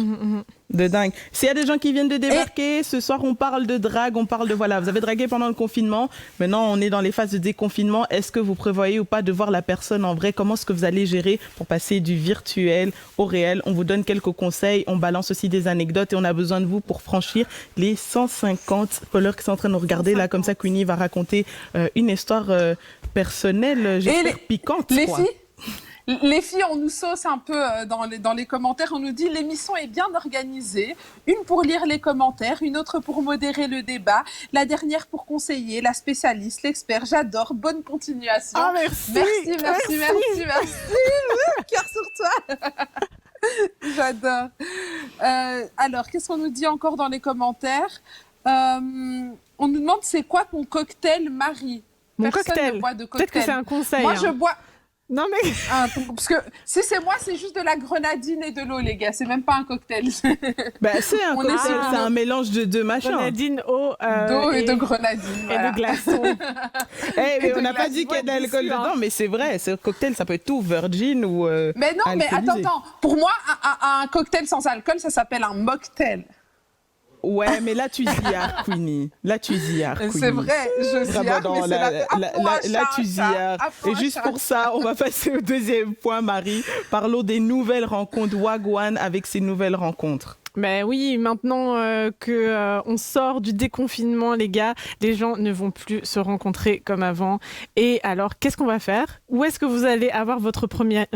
De dingue. S'il y a des gens qui viennent de débarquer, ce soir on parle de drague, on parle de vous avez dragué pendant le confinement, maintenant on est dans les phases de déconfinement. Est-ce que vous prévoyez ou pas de voir la personne en vrai? Comment est-ce que vous allez gérer pour passer du virtuel au réel? On vous donne quelques conseils, on balance aussi des anecdotes et on a besoin de vous pour franchir les 150 followers qui sont en train de nous regarder. Là, comme ça, Queenie va raconter une histoire personnelle, j'espère piquante. Les filles, on nous sauce un peu dans les commentaires. On nous dit l'émission est bien organisée. Une pour lire les commentaires, une autre pour modérer le débat, la dernière pour conseiller, la spécialiste, l'expert. J'adore. Bonne continuation. Ah, merci. Merci. Cœur sur toi. J'adore. Alors, qu'est-ce qu'on nous dit encore dans les commentaires? On nous demande c'est quoi ton cocktail, Marie? Mon Personne cocktail. ne boit de cocktail. Peut-être que c'est un conseil. Moi, je bois. Non mais parce que si c'est moi, c'est juste de la grenadine et de l'eau, les gars. C'est même pas un cocktail. C'est un cocktail, c'est un mélange de deux machins. Grenadine, eau, d'eau et de grenadine. Et de glaçons. Mais on n'a pas dit qu'il y a de l'alcool dedans, mais c'est vrai. Ce cocktail, ça peut être tout virgin ou. Mais non, mais attends. Pour moi, un cocktail sans alcool, ça s'appelle un mocktail. Ouais, mais là, tu zillards, Queenie. Là, tu zillards, Queenie. C'est vrai, je zillarde, mais c'est là, tu zillards. Et juste pour ça, on va passer au deuxième point, Marie. Parlons des nouvelles rencontres. Wagwan avec ces nouvelles rencontres. Ben oui, maintenant qu'on sort du déconfinement, les gars, les gens ne vont plus se rencontrer comme avant. Et alors, qu'est-ce qu'on va faire? Où est-ce que vous allez avoir votre premier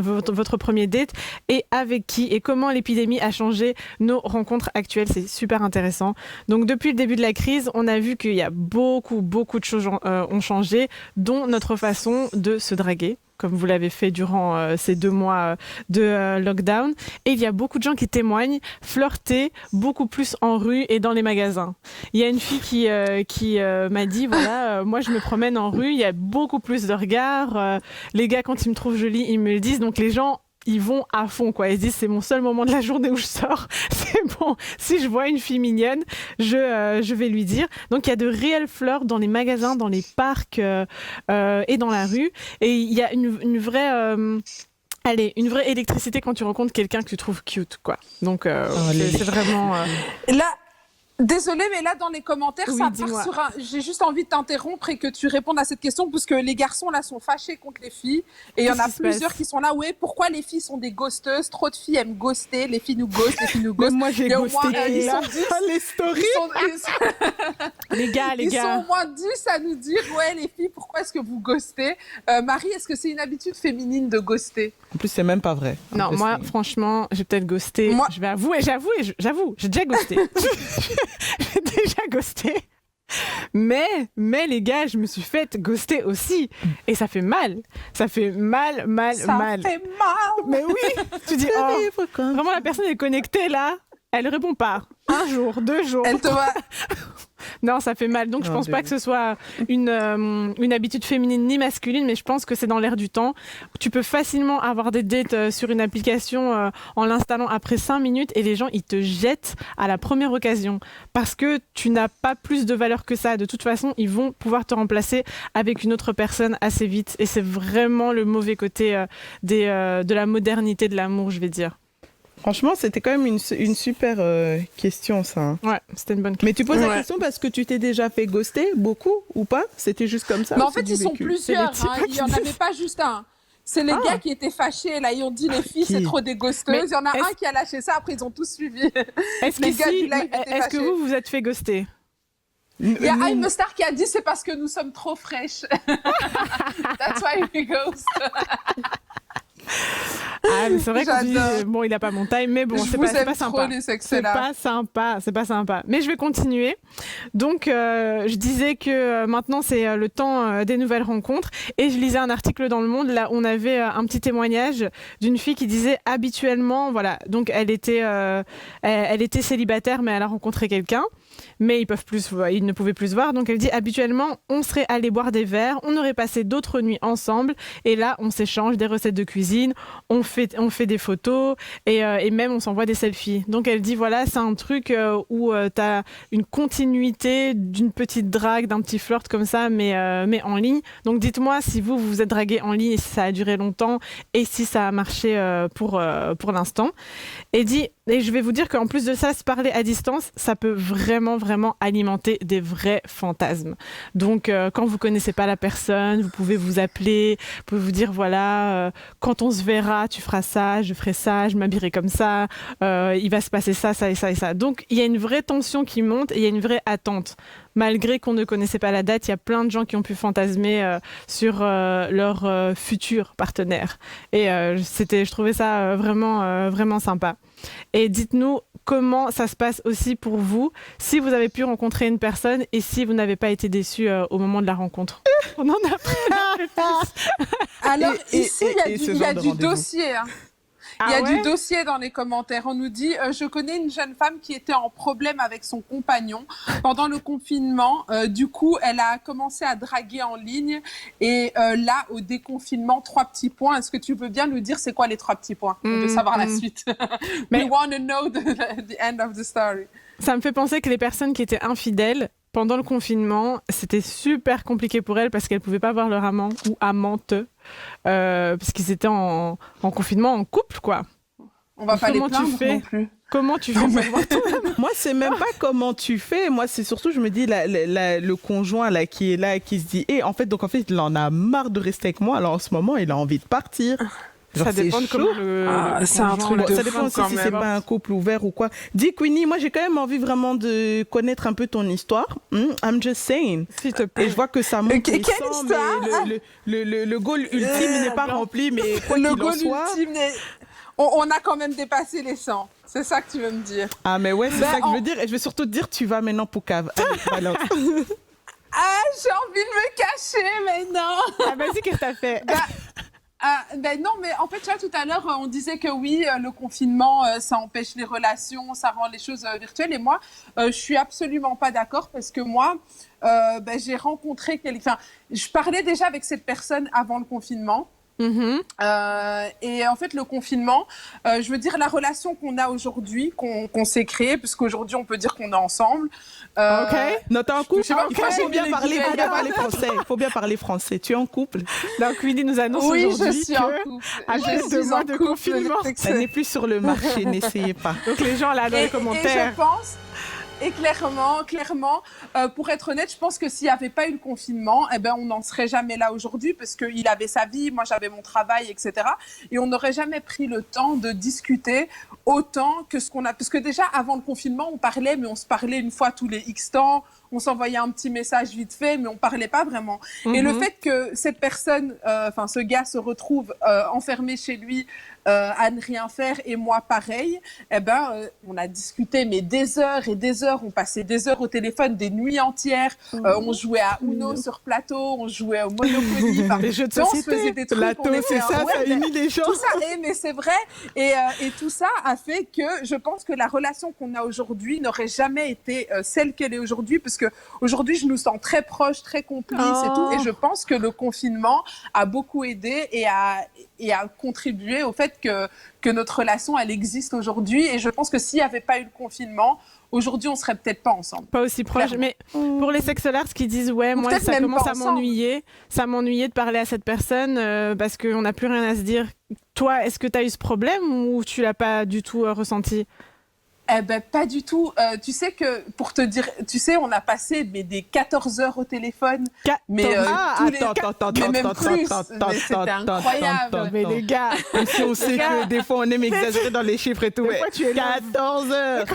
date? Et avec qui? Et comment l'épidémie a changé nos rencontres actuelles? C'est super intéressant. Donc, depuis le début de la crise, on a vu qu'il y a beaucoup de choses ont changé, dont notre façon de se draguer, comme vous l'avez fait durant ces 2 mois de lockdown. Et il y a beaucoup de gens qui témoignent flirter beaucoup plus en rue et dans les magasins. Il y a une fille qui m'a dit, voilà, moi je me promène en rue, il y a beaucoup plus de regards. Les gars, quand ils me trouvent jolie, ils me le disent. Donc les gens, ils vont à fond, quoi. Ils se disent, c'est mon seul moment de la journée où je sors. C'est bon. Si je vois une fille mignonne, je vais lui dire. Donc, il y a de réels flirts dans les magasins, dans les parcs et dans la rue. Et il y a une vraie... une vraie électricité quand tu rencontres quelqu'un que tu trouves cute, quoi. Donc, c'est vraiment... Là... Désolée, mais là, dans les commentaires, oui, ça part sur un... J'ai juste envie de t'interrompre et que tu répondes à cette question, parce que les garçons, là, sont fâchés contre les filles. Et il y en a plusieurs qui sont là. Ouais, pourquoi les filles sont des ghosteuses? Trop de filles aiment ghoster. Les filles nous ghostent, les filles nous ghostent. Moi, j'ai ghosté les stories. Les gars. Ils sont au moins 10 à nous dire, ouais, les filles, pourquoi est-ce que vous ghostez? Marie, est-ce que c'est une habitude féminine de ghoster? En plus, c'est même pas vrai. Non, moi, franchement, j'ai peut-être ghosté. Moi... Je vais avouer, j'avoue, j'ai déjà ghosté. J'ai déjà ghosté. Mais les gars, je me suis faite ghoster aussi. Et ça fait mal. Ça fait mal. Ça fait mal. Mais oui. Tu dis, vraiment, la personne est connectée là. Elle répond pas. 1 jour, 2 jours. Elle te voit. Non, ça fait mal. Donc, je pense pas que ce soit une habitude féminine ni masculine, mais je pense que c'est dans l'air du temps. Tu peux facilement avoir des dates sur une application en l'installant après 5 minutes et les gens, ils te jettent à la première occasion parce que tu n'as pas plus de valeur que ça. De toute façon, ils vont pouvoir te remplacer avec une autre personne assez vite. Et c'est vraiment le mauvais côté de la modernité de l'amour, je vais dire. Franchement, c'était quand même une super question, ça. Hein. Ouais, c'était une bonne question. Mais tu poses la question parce que tu t'es déjà fait ghoster, beaucoup ou pas? C'était juste comme ça? Mais en fait, ils sont plusieurs. Il n'y en avait pas juste un. C'est les gars qui étaient fâchés, là, ils ont dit les filles, c'est trop des ghosteuses. Il y en a un qui a lâché ça, après ils ont tous suivi. Est-ce que vous vous êtes fait ghoster? Il y a I'm Star qui a dit c'est parce que nous sommes trop fraîches. That's why we ghost. Ah, mais c'est vrai qu'on dit, bon, il n'a pas mon time, mais bon, c'est pas sympa. C'est pas sympa. Mais je vais continuer. Donc, je disais que maintenant, c'est le temps des nouvelles rencontres. Et je lisais un article dans Le Monde. Là, on avait un petit témoignage d'une fille qui disait habituellement, voilà, donc elle était célibataire, mais elle a rencontré quelqu'un. Mais ils ne pouvaient plus se voir. Donc elle dit, habituellement, on serait allé boire des verres, on aurait passé d'autres nuits ensemble. Et là, on s'échange des recettes de cuisine, on fait des photos et même on s'envoie des selfies. Donc elle dit, voilà, c'est un truc où tu as une continuité d'une petite drague, d'un petit flirt comme ça, mais en ligne. Donc dites-moi si vous vous êtes dragué en ligne et si ça a duré longtemps et si ça a marché pour l'instant. Et je vais vous dire qu'en plus de ça, se parler à distance, ça peut vraiment alimenter des vrais fantasmes. Donc, quand vous connaissez pas la personne, vous pouvez vous appeler, vous pouvez vous dire, voilà, quand on se verra, tu feras ça, je ferai ça, je m'habillerai comme ça, il va se passer ça, ça et ça et ça. Donc, il y a une vraie tension qui monte et il y a une vraie attente. Malgré qu'on ne connaissait pas la date, il y a plein de gens qui ont pu fantasmer sur leur futur partenaire. Et je trouvais ça vraiment sympa. Et dites-nous comment ça se passe aussi pour vous, si vous avez pu rencontrer une personne et si vous n'avez pas été déçu au moment de la rencontre. On en a pris un peu plus. Alors, ici, il y a du dossier. Hein. Il y a du dossier dans les commentaires. On nous dit je connais une jeune femme qui était en problème avec son compagnon pendant le confinement. Du coup, elle a commencé à draguer en ligne. Et là, au déconfinement, 3 petits points. Est-ce que tu veux bien nous dire c'est quoi les 3 petits points? On veut savoir la suite. We want to know the end of the story. Ça me fait penser que les personnes qui étaient infidèles pendant le confinement, c'était super compliqué pour elles parce qu'elles ne pouvaient pas voir leur amant ou amante parce qu'ils étaient en confinement, en couple, quoi. On va pas les plaindre non plus. Comment tu fais pour voir ton amant? Moi, c'est même pas comment tu fais. Moi, c'est surtout, je me dis, le conjoint là, qui est là, qui se dit, en fait, il en a marre de rester avec moi. Alors, en ce moment, il a envie de partir. Genre, ça dépend de comment c'est un truc de ça dépend aussi si c'est pas un couple ouvert ou quoi. Dis Queenie, moi j'ai quand même envie vraiment de connaître un peu ton histoire. I'm just saying. S'il te plaît. Et je vois que ça monte les sangs, mais le goal ultime n'est pas rempli, mais quoi qu'il en soit. On a quand même dépassé les 100. C'est ça que tu veux me dire. Ah mais ouais, c'est ça que je veux dire. Et je veux surtout te dire, tu vas maintenant pour cave. Allez, balance. Ah, j'ai envie de me cacher, mais non. Ah, vas-y, qu'est-ce que t'as fait? Non, mais en fait, tu vois, tout à l'heure, on disait que oui, le confinement, ça empêche les relations, ça rend les choses virtuelles. Et moi, je suis absolument pas d'accord parce que moi, j'ai rencontré quelqu'un. Je parlais déjà avec cette personne avant le confinement. Et en fait, le confinement, je veux dire, la relation qu'on a aujourd'hui, qu'on s'est créée, parce qu'aujourd'hui, on peut dire qu'on est ensemble. Ok. Non, t'es en couple. Il faut bien parler français. Il faut bien parler français. Tu es en couple. Donc, Queenie nous annonce aujourd'hui je suis en couple. Après 2 mois de confinement, ça n'est plus sur le marché. N'essayez pas. Donc, les gens là dans les commentaires. Et je pense. Et clairement, pour être honnête, je pense que s'il n'y avait pas eu le confinement, on n'en serait jamais là aujourd'hui parce qu'il avait sa vie, moi j'avais mon travail, etc. Et on n'aurait jamais pris le temps de discuter autant que ce qu'on a. Parce que déjà, avant le confinement, on parlait, mais on se parlait une fois tous les X temps. On s'envoyait un petit message vite fait, mais on parlait pas vraiment. Et le fait que cette personne, ce gars se retrouve enfermé chez lui à ne rien faire et moi pareil, on a discuté mais des heures et des heures. On passait des heures au téléphone, des nuits entières. On jouait à Uno sur plateau, on jouait au Monopoly. Les jeux de société, on se faisait des trucs. Plateau, c'est ça, ça unit les gens. Tout ça, mais c'est vrai. Et tout ça a fait que je pense que la relation qu'on a aujourd'hui n'aurait jamais été celle qu'elle est aujourd'hui, parce que aujourd'hui, je nous sens très proches, très complices et tout. Et je pense que le confinement a beaucoup aidé et a contribué au fait que notre relation, elle existe aujourd'hui. Et je pense que s'il n'y avait pas eu le confinement, aujourd'hui, on serait peut-être pas ensemble. Pas aussi proche, mais pour les sexolars qui disent ouais, moi ça commence à m'ennuyer, de parler à cette personne parce qu'on n'a plus rien à se dire. Toi, est-ce que tu as eu ce problème ou tu l'as pas du tout ressenti? Eh ben, pas du tout. Tu sais que, pour te dire, tu sais, on a passé des 14 heures au téléphone. Mais c'était incroyable. Mais les gars, si on sait que des fois on aime exagérer dans les chiffres et tout. 14 heures.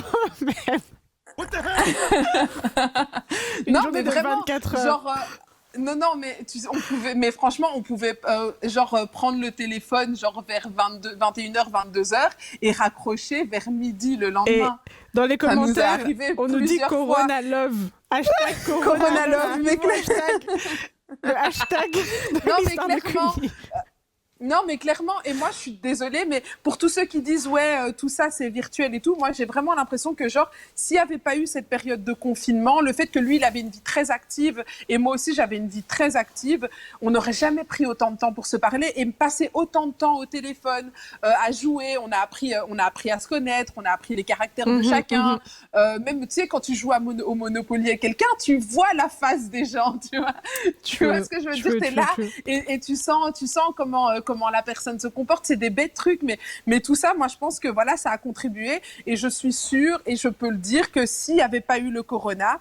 Non, mais vraiment, 24 heures. Genre... Non, mais franchement, on pouvait prendre le téléphone vers 21h, 22h et raccrocher vers midi le lendemain. Et dans les commentaires, on nous dit Corona Love. Hashtag Corona Love, mais le hashtag Non, mais clairement, et moi, je suis désolée, mais pour tous ceux qui disent, tout ça, c'est virtuel et tout, moi, j'ai vraiment l'impression que, s'il n'y avait pas eu cette période de confinement, le fait que lui, il avait une vie très active, et moi aussi, j'avais une vie très active, on n'aurait jamais pris autant de temps pour se parler, et passer autant de temps au téléphone, à jouer, on a appris à se connaître, on a appris les caractères de chacun, même, tu sais, quand tu joues au Monopoly avec quelqu'un, tu vois la face des gens, tu vois ce que je veux dire, t'es là, et tu sens comment la personne se comporte, c'est des bêtes trucs, mais tout ça, moi, je pense que voilà, ça a contribué, et je suis sûre, et je peux le dire, que s'il n'y avait pas eu le corona,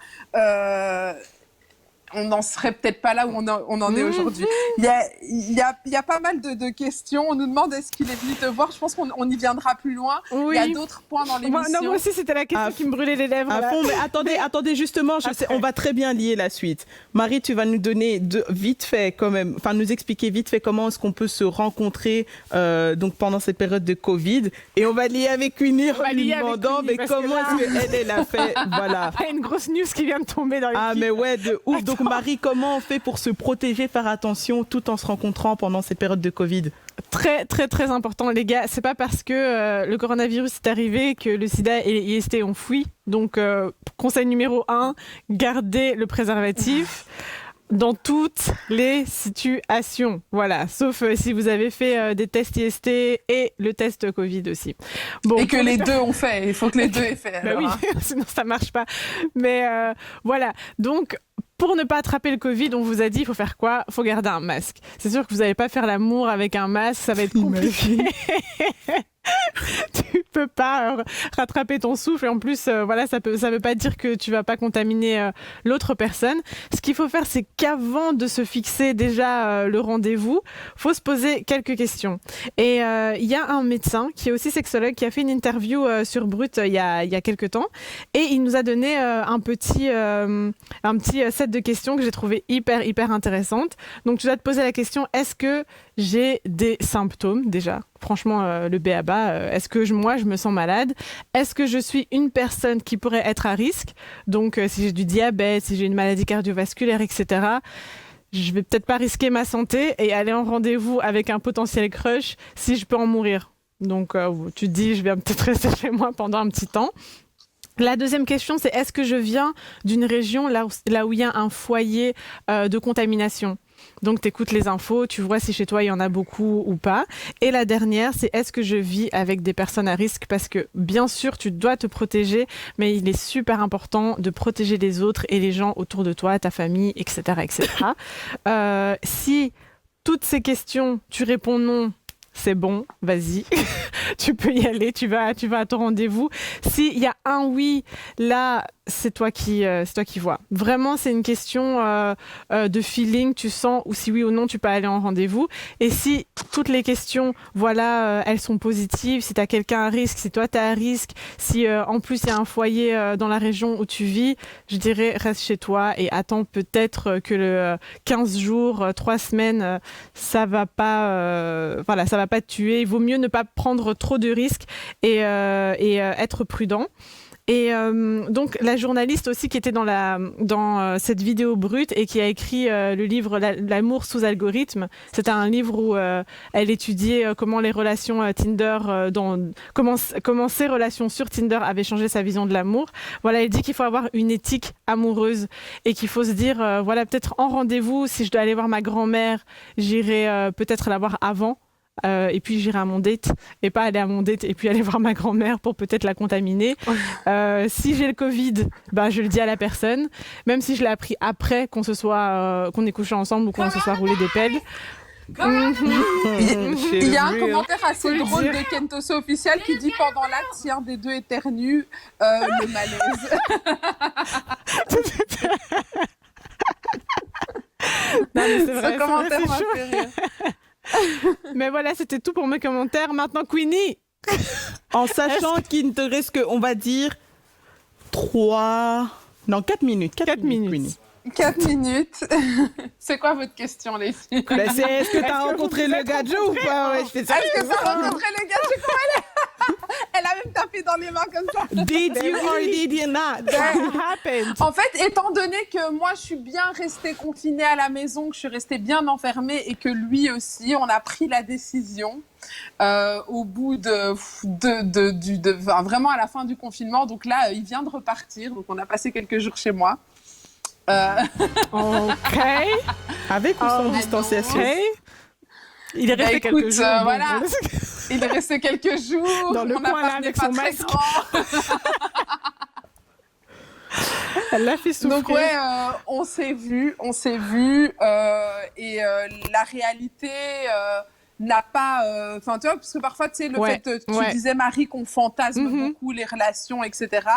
on n'en serait peut-être pas là où on en est aujourd'hui. Il y a pas mal de questions. On nous demande est-ce qu'il est venu te voir. Je pense qu'on y viendra plus loin. Oui. Il y a d'autres points dans l'émission. Moi aussi, c'était la question qui me brûlait les lèvres. À fond, mais attendez, justement, on va très bien lier la suite. Marie, tu vas nous donner vite fait quand même, enfin nous expliquer vite fait comment est-ce qu'on peut se rencontrer donc pendant cette période de Covid. Et on va lier avec Uni en lui demandant mais comment est-ce qu'elle a fait. Voilà. Il y a une grosse news qui vient de tomber dans les mais ouais, de ouf. Donc Marie, comment on fait pour se protéger, faire attention tout en se rencontrant pendant cette période de Covid? Très, très, très important, les gars. C'est pas parce que le coronavirus est arrivé que le sida et les IST ont fui. Donc, conseil numéro 1, gardez le préservatif dans toutes les situations. Voilà, sauf si vous avez fait des tests IST et le test Covid aussi. Bon, et que les deux ont fait. Il faut que les deux aient fait. Oui, sinon ça marche pas. Mais voilà, donc... Pour ne pas attraper le Covid, on vous a dit, il faut faire quoi? Il faut garder un masque. C'est sûr que vous n'allez pas faire l'amour avec un masque, ça va être compliqué. Tu peux pas rattraper ton souffle et en plus voilà, ça veut pas dire que tu vas pas contaminer l'autre personne. Ce qu'il faut faire, c'est qu'avant de se fixer déjà le rendez-vous, faut se poser quelques questions. Et il y a un médecin qui est aussi sexologue qui a fait une interview sur Brut il y a quelques temps et il nous a donné un petit set de questions que j'ai trouvé hyper intéressantes. Donc tu dois te poser la question, est-ce que j'ai des symptômes déjà? Franchement, le b.a.-ba, est-ce que moi, je me sens malade? Est-ce que je suis une personne qui pourrait être à risque? Donc, si j'ai du diabète, si j'ai une maladie cardiovasculaire, etc., je vais peut-être pas risquer ma santé et aller en rendez-vous avec un potentiel crush si je peux en mourir. Donc, tu te dis, je vais peut-être rester chez moi pendant un petit temps. La deuxième question, c'est est-ce que je viens d'une région là où il y a un foyer de contamination? Donc, tu écoutes les infos, tu vois si chez toi, il y en a beaucoup ou pas. Et la dernière, c'est est-ce que je vis avec des personnes à risque? Parce que, bien sûr, tu dois te protéger, mais il est super important de protéger les autres et les gens autour de toi, ta famille, etc. etc. Si toutes ces questions, tu réponds non, c'est bon, vas-y, tu peux y aller, tu vas à ton rendez-vous. S'il y a un oui, là, c'est toi qui vois. Vraiment, c'est une question de feeling, tu sens, ou si oui ou non, tu peux aller en rendez-vous. Et si toutes les questions, voilà, elles sont positives, si tu as quelqu'un à risque, si toi, tu es à risque, si en plus, il y a un foyer dans la région où tu vis, je dirais, reste chez toi et attends peut-être que le 15 jours, 3 semaines, ça va pas te tuer. Il vaut mieux ne pas prendre trop de risques et être prudent. Et donc la journaliste aussi qui était dans cette vidéo brute et qui a écrit le livre L'amour sous algorithme. C'était un livre où elle étudiait comment les relations Tinder, comment ces relations sur Tinder avaient changé sa vision de l'amour. Voilà, elle dit qu'il faut avoir une éthique amoureuse et qu'il faut se dire, voilà, peut-être en rendez-vous, si je dois aller voir ma grand-mère, j'irai peut-être la voir avant. Et puis j'irai à mon date et pas aller à mon date et puis aller voir ma grand-mère pour peut-être la contaminer. Si j'ai le Covid, je le dis à la personne, même si je l'ai appris après qu'on ait couché ensemble ou qu'on se soit roulé des pelles. Il y a un commentaire assez drôle de Kentoso officiel qui dit pendant l'acte, si un des deux éternue, le malaise. Non, mais c'est vrai, ce commentaire m'a fait rire. Mais voilà, c'était tout pour mes commentaires. Maintenant, Queenie, en sachant qu'il ne te reste que, on va dire, 4 minutes. 4 minutes. Queenie. 4 minutes. C'est quoi votre question, les filles? C'est est-ce que tu as rencontré le gadget ou pas? Ouais, je fais ça. Est-ce que tu as rencontré le gadget? Comment elle a même tapé dans les mains comme ça. Did you or did you not? That happened. En fait, étant donné que moi, je suis bien restée confinée à la maison, que je suis restée bien enfermée et que lui aussi, on a pris la décision au bout vraiment à la fin du confinement. Donc là, il vient de repartir. Donc on a passé quelques jours chez moi. Ok. Avec ou sans distanciation? Okay. Il est resté quelques jours. Voilà. Il est resté quelques jours. Dans le coin là avec son masque. Elle l'a fait souffrir. Donc ouais, on s'est vu. Et la réalité n'a pas... Enfin, tu vois, parce que parfois, tu sais, tu disais, Marie, qu'on fantasme beaucoup les relations, etc.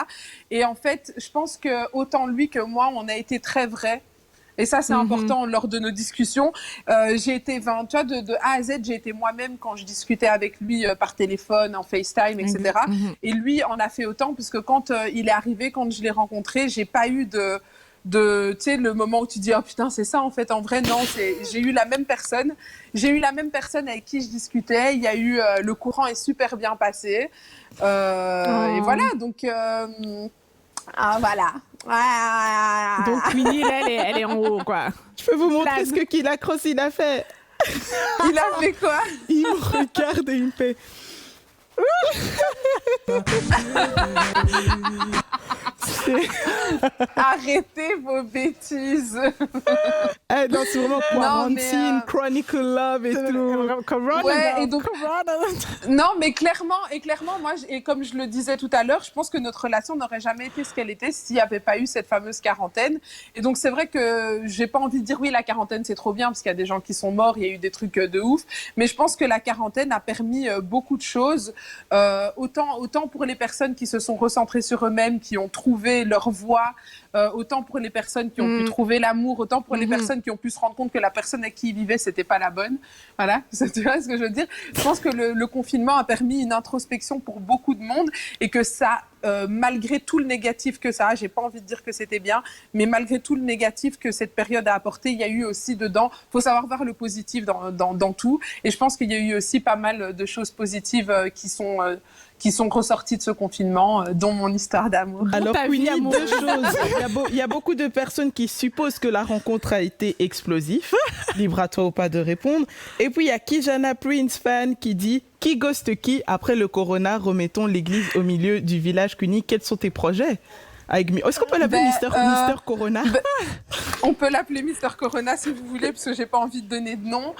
Et en fait, je pense que autant lui que moi, on a été très vrais. Et ça, c'est important lors de nos discussions. J'ai été, tu vois, de A à Z, j'ai été moi-même quand je discutais avec lui par téléphone, en FaceTime, etc. Et lui en a fait autant, parce que quand il est arrivé, quand je l'ai rencontré, j'ai pas eu tu sais, le moment où tu dis, oh putain, c'est ça, en fait. En vrai, non, j'ai eu la même personne. J'ai eu la même personne avec qui je discutais. Il y a eu, le courant est super bien passé. Et voilà, donc... voilà. Donc Queenie, là, elle est en haut, quoi. Je peux vous montrer ce que Killa Cross il a fait. Il a fait quoi? Il me regarde et il me fait... Arrêtez vos bêtises. Non, c'est vraiment quarantine, chronicle love et tout. Ouais, et donc, non, mais clairement, moi, et comme je le disais tout à l'heure, je pense que notre relation n'aurait jamais été ce qu'elle était s'il n'y avait pas eu cette fameuse quarantaine. Et donc, c'est vrai que j'ai pas envie de dire oui, la quarantaine, c'est trop bien, parce qu'il y a des gens qui sont morts, il y a eu des trucs de ouf. Mais je pense que la quarantaine a permis beaucoup de choses. Autant pour les personnes qui se sont recentrées sur eux-mêmes, qui ont trouvé leur voie, autant pour les personnes qui ont pu trouver l'amour, autant pour les personnes qui ont pu se rendre compte que la personne avec qui ils vivaient, c'était pas la bonne. Voilà, tu vois ce que je veux dire? Je pense que le confinement a permis une introspection pour beaucoup de monde et que ça, malgré tout le négatif que ça a, j'ai pas envie de dire que c'était bien, mais malgré tout le négatif que cette période a apporté, il y a eu aussi dedans, faut savoir voir le positif dans tout. Et je pense qu'il y a eu aussi pas mal de choses positives qui sont ressorties de ce confinement, dont mon histoire d'amour. Alors, Queenie, deux choses. Il y a beaucoup de personnes qui supposent que la rencontre a été explosive. Libre à toi ou pas de répondre. Et puis, il y a Kijana Prince fan qui dit « Qui ghost qui? Après le corona, remettons l'église au milieu du village. Queenie, quels sont tes projets ?» Est-ce qu'on peut l'appeler Mister Corona? On peut l'appeler Mister Corona si vous voulez, parce que j'ai pas envie de donner de nom.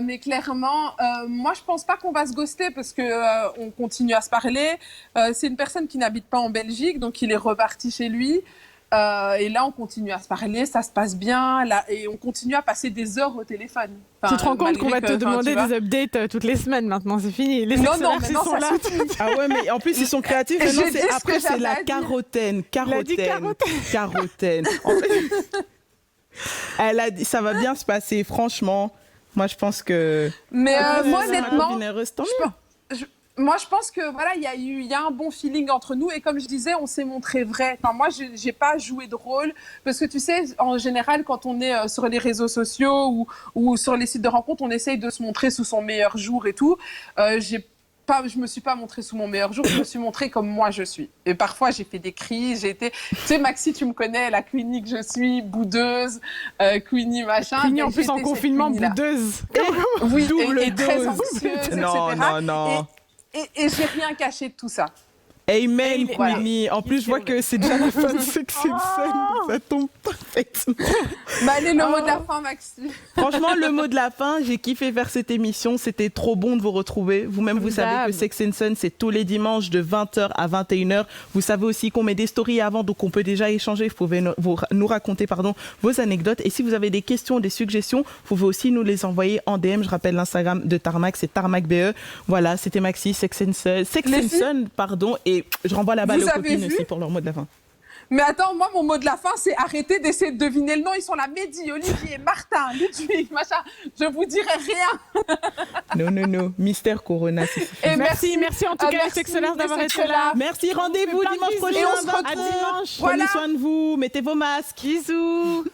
Mais clairement, moi je pense pas qu'on va se ghoster parce que on continue à se parler. C'est une personne qui n'habite pas en Belgique, donc il est reparti chez lui. Et là, on continue à se parler, ça se passe bien, là, et on continue à passer des heures au téléphone. Enfin, tu te rends compte qu'on va te demander des updates toutes les semaines maintenant, c'est fini. Les sexolaires, ils sont là. Ah ouais, mais en plus, ils sont créatifs. Maintenant, après, c'est la carotène. Carotène. En fait, elle a dit, ça va bien se passer, franchement. Moi, je pense que... Mais moi, honnêtement... Moi, je pense que voilà, il y a un bon feeling entre nous et comme je disais, on s'est montré vrai. Enfin, moi, j'ai pas joué de rôle parce que tu sais, en général, quand on est sur les réseaux sociaux ou sur les sites de rencontres, on essaye de se montrer sous son meilleur jour et tout. je me suis pas montrée sous mon meilleur jour, je me suis montrée comme moi je suis. Et parfois, j'ai fait des crises, tu sais, Maxi, tu me connais, la Queenie que je suis, boudeuse, Queenie machin. Queenie en plus en confinement, boudeuse. Oui, double et très dose. anxieuse, etc. Non. Et j'ai rien caché de tout ça. Amen, Voilà. Queenie. En plus, je vois que c'est déjà la fin de Sex and Sun. Ça tombe parfaitement. Allez, le mot de la fin, Maxi. Franchement, le mot de la fin, j'ai kiffé faire cette émission. C'était trop bon de vous retrouver. Vous-même, vous savez que Sex and Sun, c'est tous les dimanches de 20h à 21h. Vous savez aussi qu'on met des stories avant, donc on peut déjà échanger. Vous pouvez nous raconter vos anecdotes. Et si vous avez des questions, des suggestions, vous pouvez aussi nous les envoyer en DM. Je rappelle l'Instagram de Tarmac, c'est TarmacBE. Voilà, c'était Maxi, Sex and Sun, pardon. Et je renvoie la balle aux copines aussi pour leur mot de la fin. Mais attends, moi, mon mot de la fin, c'est arrêter d'essayer de deviner le nom. Ils sont là, Mehdi, Olivier, Martin, Ludwig, machin. Je vous dirai rien. Non. Mystère Corona, c'est suffisant. Et merci en tout cas, les sexolars d'avoir été là. Merci, rendez-vous dimanche prochain. À dimanche. Prenez soin de vous, mettez vos masques. Bisous.